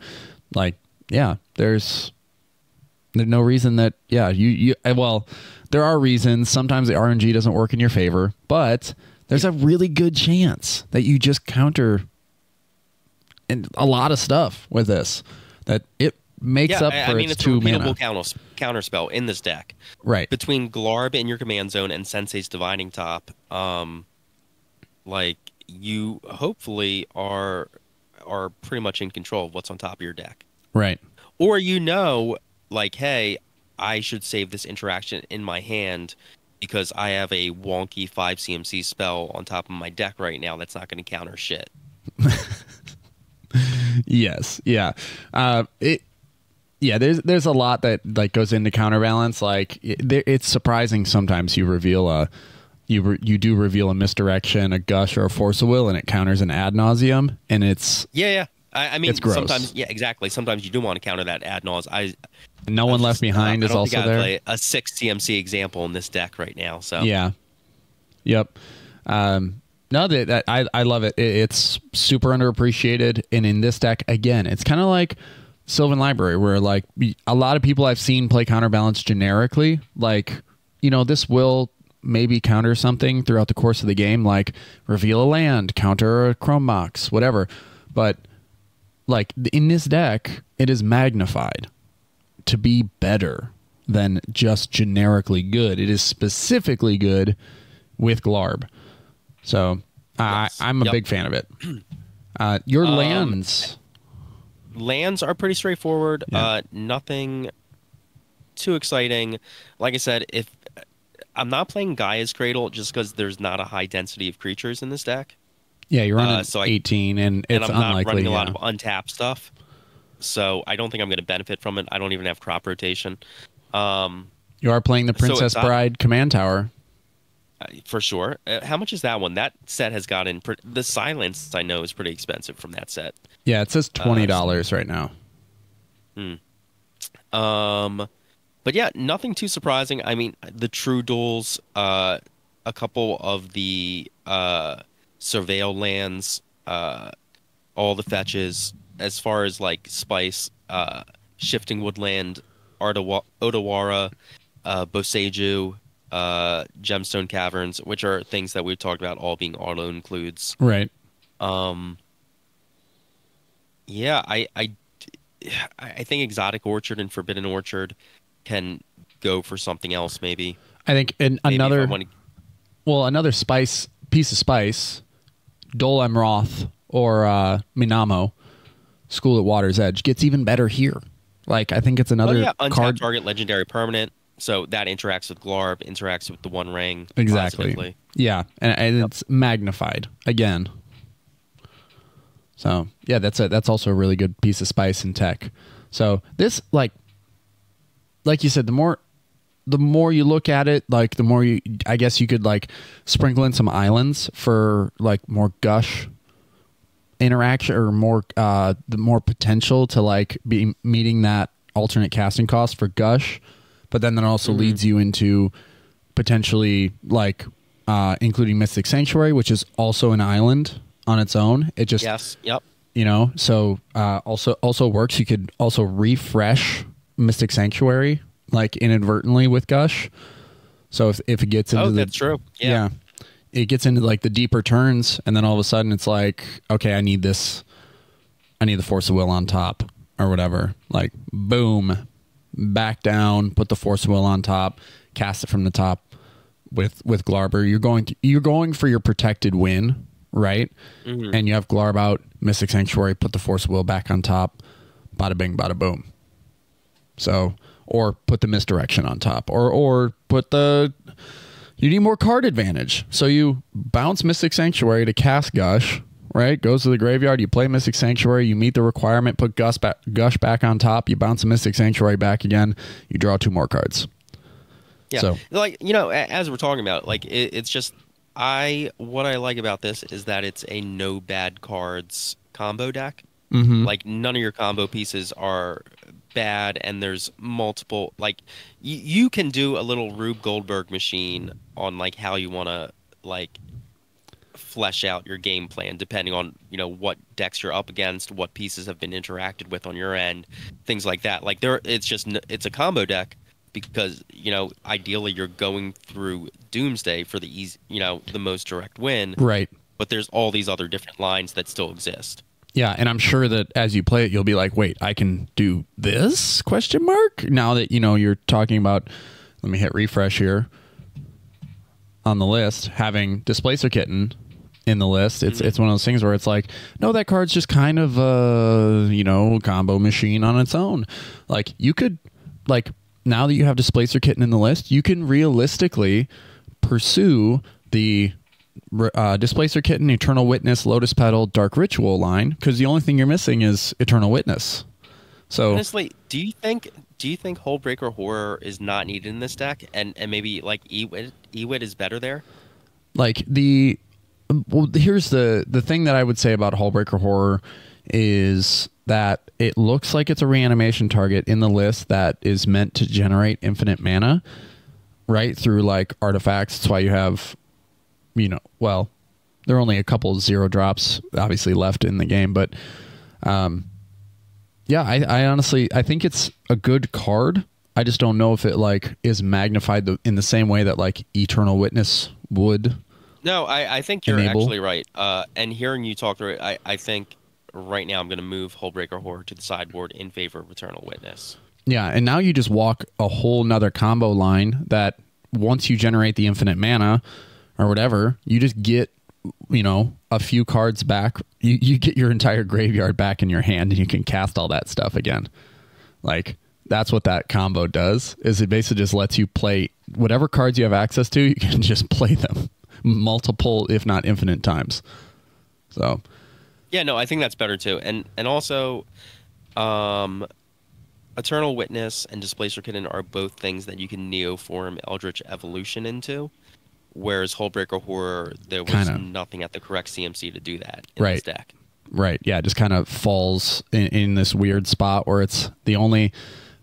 like, yeah, there's no reason that, well, there are reasons. Sometimes the RNG doesn't work in your favor, but there's a really good chance that you just counter and a lot of stuff with this, that it makes up for its 2 mana. It's a repeatable counterspell in this deck. Right. Between Glarb in your command zone and Sensei's Divining Top, like you hopefully are pretty much in control of what's on top of your deck. Right. Or like, hey, I should save this interaction in my hand because I have a wonky 5 CMC spell on top of my deck right now that's not going to counter shit. Yes. Yeah. There's a lot that like goes into counterbalance. Like it's surprising sometimes you reveal you do reveal a misdirection, a gush, or a force of will, and it counters an ad nauseum, and it's I mean, it's gross. Sometimes, exactly. Sometimes you do want to counter that ad nauseum. No One Left Behind is also there. Play a 6 CMC example in this deck right now. So yeah, yep. No, that I love it. It's super underappreciated, and in this deck again, it's kind of like Sylvan Library, where like a lot of people I've seen play counterbalance generically. Like, this will maybe counter something throughout the course of the game, like reveal a land, counter a Chrome Mox, whatever. But like in this deck, it is magnified to be better than just generically good. It is specifically good with Glarb. So I'm a big fan of it. Your lands are pretty straightforward. Yeah. Nothing too exciting. Like I said, if I'm not playing Gaia's Cradle just because there's not a high density of creatures in this deck. Yeah, you're running 18, and it's I'm unlikely. Not running a lot of untapped stuff, so I don't think I'm going to benefit from it. I don't even have crop rotation. You are playing the Princess Bride Command Tower. For sure. How much is that one? That set has gotten... The Silence, I know, is pretty expensive from that set. Yeah, it says $20 right now. But yeah, nothing too surprising. I mean, the True Duels, a couple of the Surveil lands, all the fetches, as far as like Spice, Shifting Woodland, Odawara, Boseiju, Gemstone Caverns, which are things that we've talked about all being auto includes. Right. Yeah, I think Exotic Orchard and Forbidden Orchard can go for something else, maybe. I think another piece of spice, Dol Amroth or Minamo, School at Water's Edge, gets even better here. Like, I think it's another untapped target legendary permanent. So that interacts with Glarb, interacts with the One Ring. Exactly. Positively. Yeah, and it's magnified again. So yeah, that's also a really good piece of spice and tech. So this, like you said, the more you look at it, like the more I guess you could like sprinkle in some islands for like more gush interaction, or more the more potential to like be meeting that alternate casting cost for gush. But then that also leads you into potentially like including Mystic Sanctuary, which is also an island on its own. It just so also works. You could also refresh Mystic Sanctuary like inadvertently with gush. So if it gets into that's true. Yeah, it gets into like the deeper turns, and then all of a sudden it's like, okay, I need the Force of Will on top or whatever. Like boom. Back down, put the Force of Will on top, cast it from the top with Glarber. You're going for your protected win, right? And you have Glarb out, Mystic Sanctuary, put the Force of Will back on top. bada bing, bada boom. So, or put the misdirection on top, or put the, you need more card advantage. So you bounce Mystic Sanctuary to cast Gush, right? Goes to the graveyard, you play Mystic Sanctuary, you meet the requirement, put Gush back on top, you bounce the Mystic Sanctuary back again, you draw 2 more cards. Yeah, so, like, you know, as we're talking about, like, it's just, what I like about this is that it's a no bad cards combo deck. Like, none of your combo pieces are bad, and there's multiple, like, you can do a little Rube Goldberg machine on, like, how you want to, like, flesh out your game plan, depending on, you know, what decks you're up against, what pieces have been interacted with on your end, things like that. Like, it's a combo deck, because, you know, ideally you're going through Doomsday for the easy, you know, the most direct win. right. But there's all these other different lines that still exist. Yeah, and I'm sure that as you play it, you'll be like, wait, I can do this? Question mark? Now that, you know, you're talking about, let me hit refresh here on the list, having Displacer Kitten in the list. It's one of those things where it's like, no, that card's just kind of a, you know, combo machine on its own. Like, you could, like, now that you have Displacer Kitten in the list, you can realistically pursue the Displacer Kitten, Eternal Witness, Lotus Petal, Dark Ritual line, because the only thing you're missing is Eternal Witness. So honestly, do you think Hullbreaker Horror is not needed in this deck, and maybe like Ewit is better there? Like here's the thing that I would say about Hullbreaker Horror is that it looks like it's a reanimation target in the list that is meant to generate infinite mana, right, through like artifacts. That's why you have, you know, well, there are only a couple 0 drops obviously left in the game, but yeah, I honestly, I think it's a good card. I just don't know if it like is magnified in the same way that like Eternal Witness would. No, I think you're actually right. And hearing you talk through it, I think right now I'm going to move Hullbreaker Horror to the sideboard in favor of Eternal Witness. Yeah, and now you just walk a whole nother combo line that once you generate the infinite mana or whatever, you just get, you know, a few cards back. You get your entire graveyard back in your hand, and you can cast all that stuff again. Like, that's what that combo does, is it basically just lets you play whatever cards you have access to, you can just play them multiple, if not infinite times. So yeah, no, I think that's better too. And also Eternal Witness and Displacer Kitten are both things that you can Neoform Eldritch Evolution into, whereas Hullbreaker Horror, there was nothing at the correct CMC to do that in this deck. Right, yeah, it just kind of falls in this weird spot where it's the only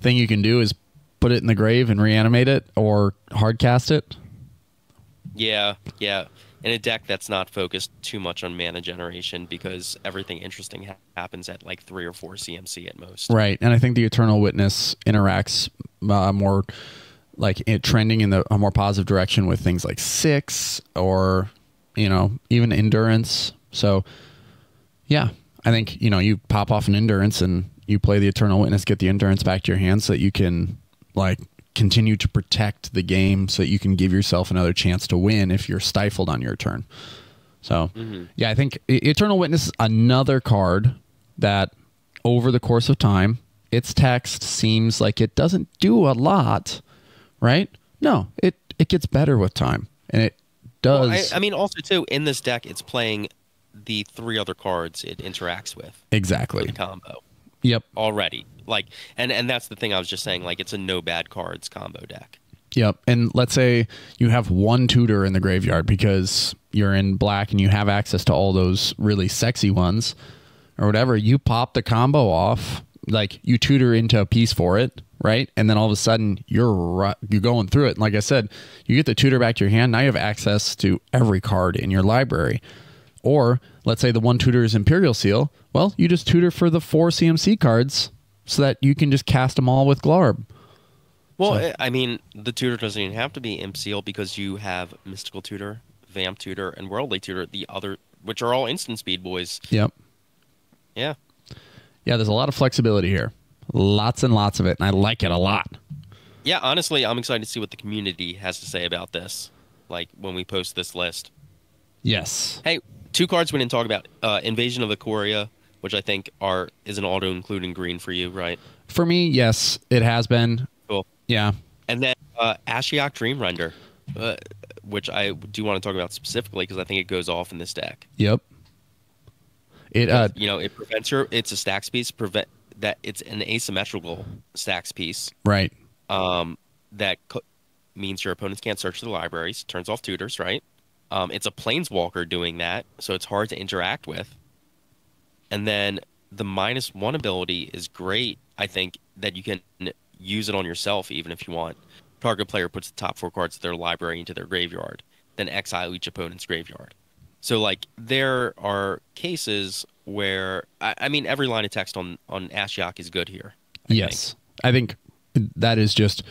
thing you can do is put it in the grave and reanimate it or hardcast it. Yeah. In a deck that's not focused too much on mana generation, because everything interesting happens at like 3 or 4 CMC at most. Right, and I think the Eternal Witness interacts more like trending in a more positive direction with things like 6 or, you know, even Endurance. So yeah, I think, you know, you pop off an Endurance and you play the Eternal Witness, get the Endurance back to your hand so that you can like continue to protect the game, so that you can give yourself another chance to win if you're stifled on your turn. So yeah, I think Eternal Witness is another card that over the course of time, its text seems like it doesn't do a lot, right? No, it gets better with time, and it does. Well, I mean, also too, in this deck, it's playing the 3 other cards it interacts with. Exactly. For the combo. Yep. Already. Like, and that's the thing I was just saying, like, it's a no bad cards combo deck. Yep. And let's say you have 1 tutor in the graveyard because you're in black and you have access to all those really sexy ones or whatever. You pop the combo off, like you tutor into a piece for it, right? And then all of a sudden you're going through it. And like I said, you get the tutor back to your hand. Now you have access to every card in your library. Or let's say the 1 tutor is Imperial Seal. Well, you just tutor for the 4 CMC cards so that you can just cast them all with Glarb. Well, so, I mean, the tutor doesn't even have to be Imp Seal, because you have Mystical Tutor, Vamp Tutor, and Worldly Tutor, the other, which are all instant speed boys. Yep. Yeah. Yeah, there's a lot of flexibility here. Lots and lots of it, and I like it a lot. Yeah, honestly, I'm excited to see what the community has to say about this, like when we post this list. Yes. Hey, 2 cards we didn't talk about. Invasion of Ikoria which I think is an auto including green for you, right? For me, yes, it has been. Cool. Yeah. And then Ashiok Dream Render, which I do want to talk about specifically because I think it goes off in this deck. Yep. It it prevents it's a stacks piece, it's an asymmetrical stacks piece. Right. That means your opponents can't search the libraries, turns off tutors, right? It's a planeswalker doing that, so it's hard to interact with. And then the -1 ability is great, I think, that you can use it on yourself even if you want. Target player puts the top 4 cards of their library into their graveyard, then exile each opponent's graveyard. So, like, there are cases where, I mean, every line of text on Ashiok is good here. I think that is just,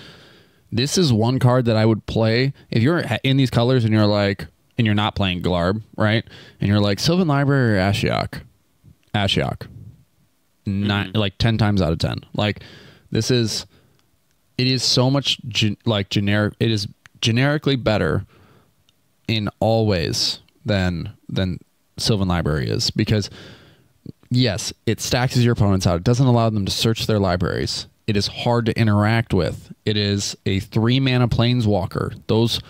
this is one card that I would play. If you're in these colors and you're like, and you're not playing Glarb, right? And you're like, Sylvan Library or Ashiok? Ashiok. Like 10 times out of 10. Like, it is so much generic. It is generically better in all ways than Sylvan Library is, because yes, it stacks your opponents out. It doesn't allow them to search their libraries. It is hard to interact with. It is a 3-mana planeswalker. Those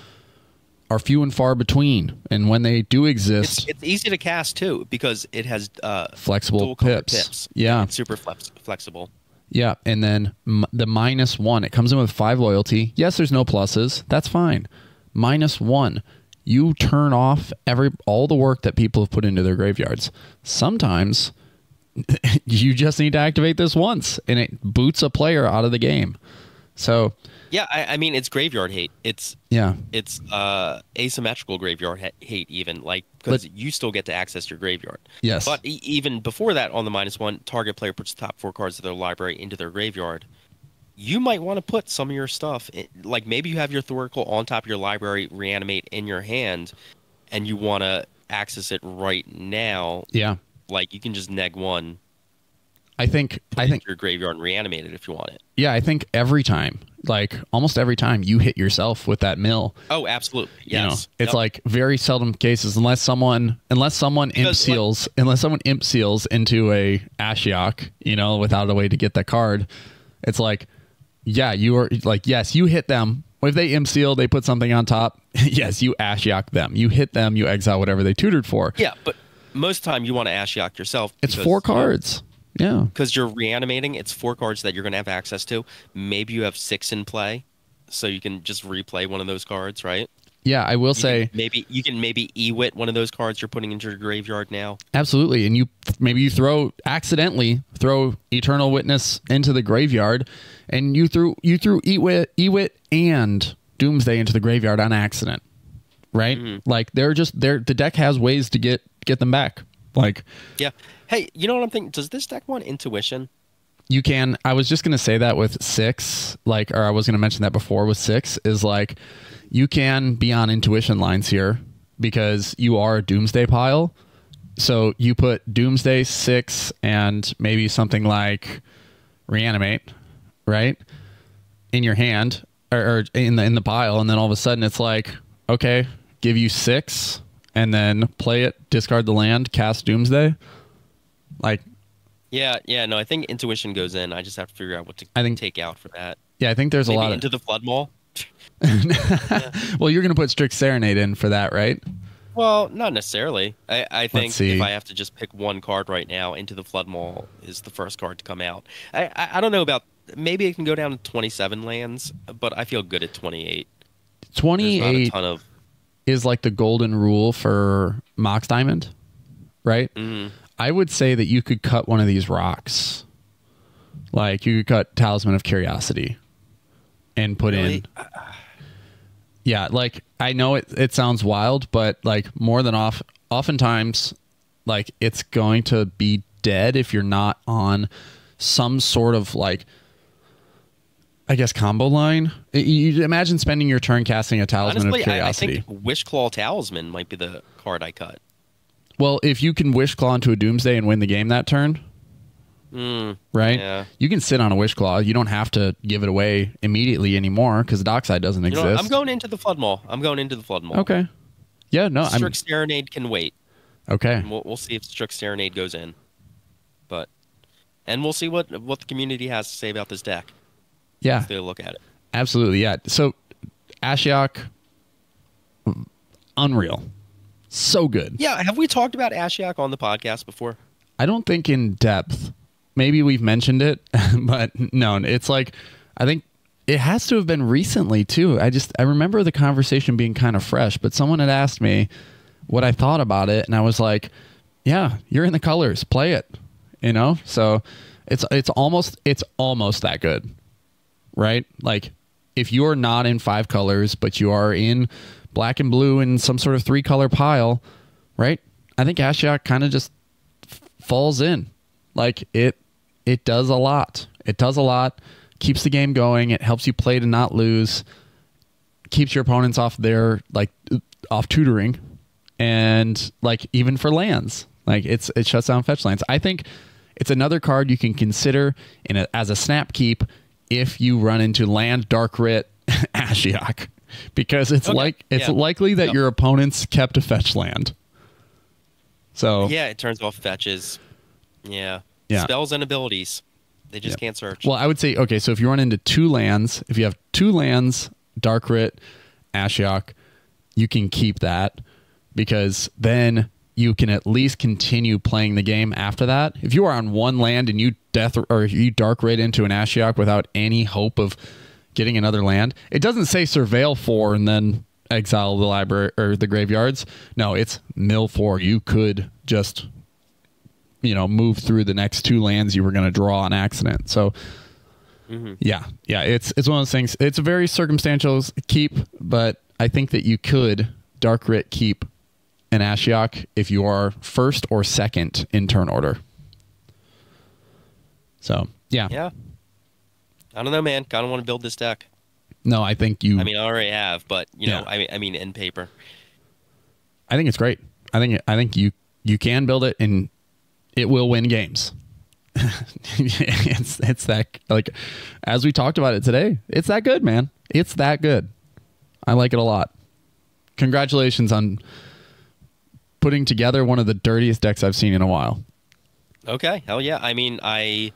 are few and far between, and when they do exist, it's easy to cast too because it has flexible pips. Yeah, it's super flexible. Yeah, and then the -1, it comes in with 5 loyalty. Yes, there's no pluses. That's fine. -1, you turn off all the work that people have put into their graveyards. Sometimes you just need to activate this once, and it boots a player out of the game. So yeah, I mean, it's graveyard hate. It's asymmetrical graveyard hate even, like, because you still get to access your graveyard. Yes. But even before that, on the -1, target player puts the top 4 cards of their library into their graveyard. You might want to put some of your stuff like maybe you have your Thoracle on top of your library, reanimate in your hand, and you want to access it right now. Yeah. Like, you can just neg 1. I think your graveyard and reanimate it if you want it. Yeah, I think every time, like almost every time, you hit yourself with that mill. Oh, absolutely. Yes. You know, it's like very seldom cases unless someone imp seals into a Ashiok, you know, without a way to get that card. It's like, yeah, you are like, yes, you hit them. If they imp seal, they put something on top. Yes, you Ashiok them. You hit them, you exile whatever they tutored for. Yeah, but most of the time you want to Ashiok yourself. It's 4 cards. Yeah. Because you're reanimating, it's 4 cards that you're going to have access to. Maybe you have 6 in play, so you can just replay one of those cards, right? Yeah, I will say you can maybe E-wit one of those cards you're putting into your graveyard now. Absolutely, and you accidentally throw Eternal Witness into the graveyard, and you threw E-wit and Doomsday into the graveyard on accident, right? Mm-hmm. Like the deck has ways to get them back. Like, yeah. Hey, you know what I'm thinking? Does this deck want Intuition? You can. I was just going to say that with 6, or I was going to mention that before with 6, is like, you can be on Intuition lines here because you are a Doomsday pile. So you put Doomsday 6 and maybe something like Reanimate, right, in your hand or in the pile, and then all of a sudden it's like, okay, give you 6 and then play it, discard the land, cast Doomsday. Like, yeah, no, I think Intuition goes in. I just have to figure out what to take out for that. Yeah, I think there's maybe a lot into the Flood Maul. Yeah. Well, you're going to put Strict Serenade in for that, right? Well, not necessarily. I think if I have to just pick one card right now, Into the Flood Maul is the first card to come out. I don't know about, maybe it can go down to 27 lands, but I feel good at 28. 28 ton of... is like the golden rule for Mox Diamond, right? Mm-hmm. I would say that you could cut one of these rocks. Like, you could cut Talisman of Curiosity and put in... Yeah, like, I know it sounds wild, but like more than oftentimes, like, it's going to be dead if you're not on some sort of, like, I guess, combo line. You imagine spending your turn casting a Talisman of Curiosity. I think Wishclaw Talisman might be the card I cut. Well, if you can Wishclaw into a Doomsday and win the game that turn, right? Yeah. You can sit on a Wishclaw. You don't have to give it away immediately anymore because the Dockside doesn't exist. I'm going into the Flood Maul. Okay. Yeah, no. Strict Serenade can wait. Okay. And we'll see if Strict Serenade goes in. But and we'll see what the community has to say about this deck. Yeah, If they look at it. absolutely. Yeah. So Ashiok, unreal, so good. Yeah, have we talked about Ashiok on the podcast before? I don't think in depth. Maybe we've mentioned it, but no. It's like I think it has to have been recently too. I remember the conversation being kind of fresh, but someone had asked me what I thought about it, and I was like, "Yeah, you're in the colors. Play it." You know, so it's almost that good, right? Like if you are not in 5 colors, but you are in black and blue in some sort of 3-color pile, right? I think Ashiok kind of just falls in. Like it does a lot. It does a lot. Keeps the game going. It helps you play to not lose. Keeps your opponents off off tutoring, and like even for lands, like it shuts down fetch lands. I think it's another card you can consider as a snap keep if you run into land Dark Rit Ashiok, because it's likely that your opponents kept a fetch land. So yeah, it turns off fetches. Yeah. Spells and abilities. They just can't search. Well, I would say, okay, so if you run into 2 lands, if you have 2 lands, Dark Rit, Ashiok, you can keep that, because then you can at least continue playing the game after that. If you are on 1 land and you Dark Rit into an Ashiok without any hope of getting another land, it doesn't say surveil 4 and then exile the library or the graveyards. No, it's mill 4. You could just move through the next 2 lands you were going to draw on accident. So yeah, it's one of those things. It's a very circumstantial keep, but I think that you could Dark Rit keep an Ashiok if you are first or second in turn order. So yeah. I don't know, man. Kind of want to build this deck. No, I think you. I mean, I already have, but I mean, in paper. I think it's great. I think you can build it, and it will win games. it's that, like, as we talked about it today, it's that good, man. It's that good. I like it a lot. Congratulations on putting together one of the dirtiest decks I've seen in a while. Okay, hell yeah. I mean, I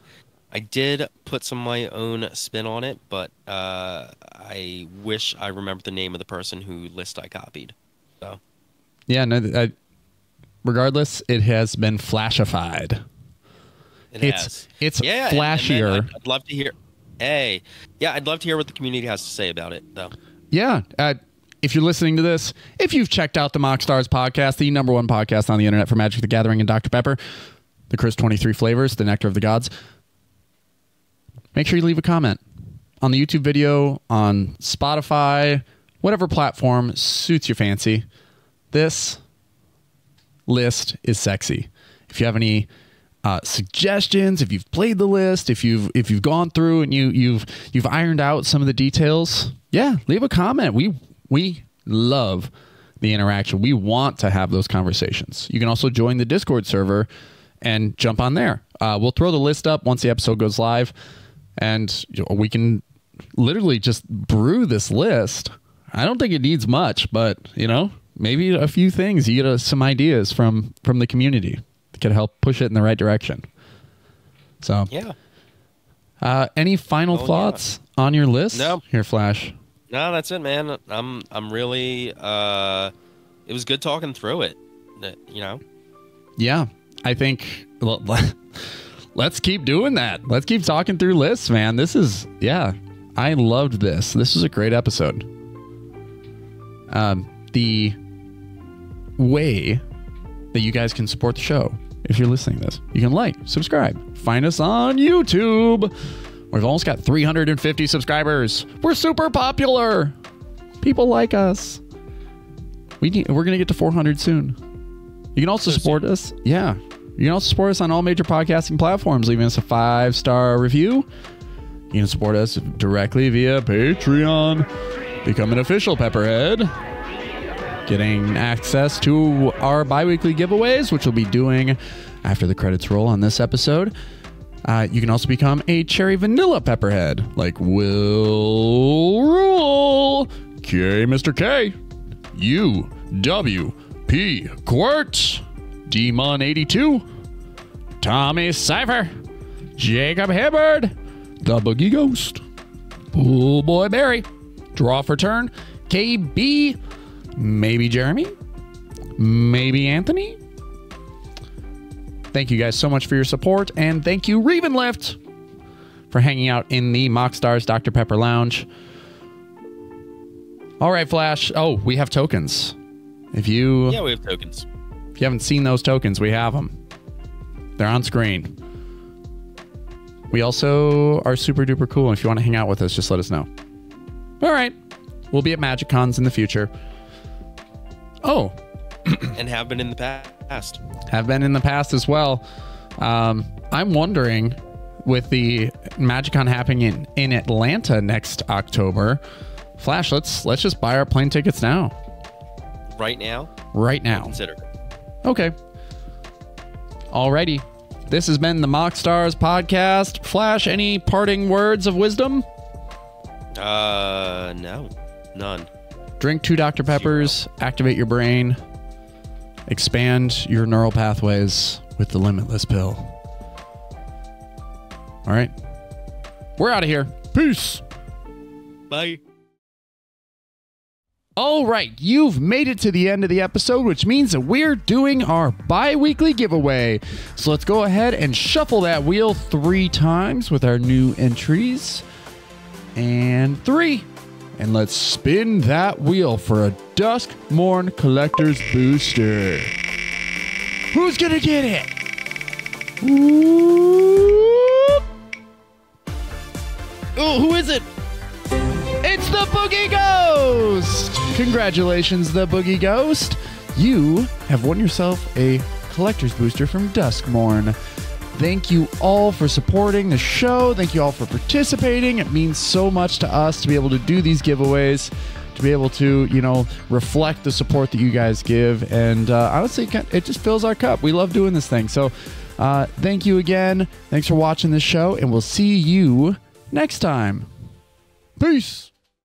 did put some of my own spin on it, but I wish I remembered the name of the person who list I copied. So yeah, no. Regardless, it has been flashified. It's flashier. I'd love to hear. I'd love to hear what the community has to say about it, though. Yeah. If you're listening to this, if you've checked out the MoxStars podcast, the #1 podcast on the internet for Magic the Gathering and Dr. Pepper, the Chris 23 flavors, the nectar of the gods, make sure you leave a comment on the YouTube video, on Spotify, whatever platform suits your fancy. This list is sexy. If you have any suggestions, if you've played the list, if you've gone through and you've ironed out some of the details, leave a comment. We love the interaction. We want to have those conversations. You can also join the Discord server and jump on there. We'll throw the list up once the episode goes live, and we can literally just brew this list. I don't think it needs much, but maybe a few things. You get some ideas from the community that could help push it in the right direction. So any final thoughts on your list? No. Here, Flash. No, that's it, man. I'm really. It was good talking through it. Yeah, I think. Let's keep doing that. Let's keep talking through lists, man. This is I loved this. This was a great episode. The way that you guys can support the show, if you're listening to this, you can like, subscribe, find us on YouTube. We've almost got 350 subscribers. We're super popular. People like us. We're going to get to 400 soon. You can also support us. Yeah. You can also support us on all major podcasting platforms, leaving us a 5-star review. You can support us directly via Patreon. Become an official Pepperhead. Getting access to our bi-weekly giveaways, which we'll be doing after the credits roll on this episode. You can also become a cherry vanilla Pepperhead, like Will Rule, K, Mr. K, U, W, P, Quartz, Demon82, Tommy Cypher, Jacob Hibbard, The Boogie Ghost, Pool Boy Barry, Draw for Turn, KB, maybe Jeremy, maybe Anthony. Thank you guys so much for your support, and thank you Ravenlift for hanging out in the MoxStars Dr. Pepper Lounge. All right, Flash. Oh, we have tokens. Yeah, we have tokens. If you haven't seen those tokens, we have them. They're on screen. We also are super duper cool. If you want to hang out with us, just let us know. All right. We'll be at Magic Cons in the future. Oh. And have been in the past. Have been in the past as well. I'm wondering, with the MagicCon happening in Atlanta next October, Flash, let's just buy our plane tickets now. Right now? Right now. Consider. Okay. Alrighty. This has been the MoxStars podcast. Flash, any parting words of wisdom? No. None. Drink 2 Dr. Peppers, activate your brain, expand your neural pathways with the Limitless Pill. All right. We're out of here. Peace. Bye. All right, you've made it to the end of the episode, which means that we're doing our bi-weekly giveaway. So let's go ahead and shuffle that wheel 3 times with our new entries. And 3. And let's spin that wheel for a Duskmorn Collector's Booster. Who's gonna get it? Whoop. Oh, who is it? It's the Boogie Ghost! Congratulations, the Boogie Ghost. You have won yourself a collector's booster from Duskmorn. Thank you all for supporting the show. Thank you all for participating. It means so much to us to be able to do these giveaways, to be able to, you know, reflect the support that you guys give. And honestly, it just fills our cup. We love doing this thing. So thank you again. Thanks for watching this show, and we'll see you next time. Peace.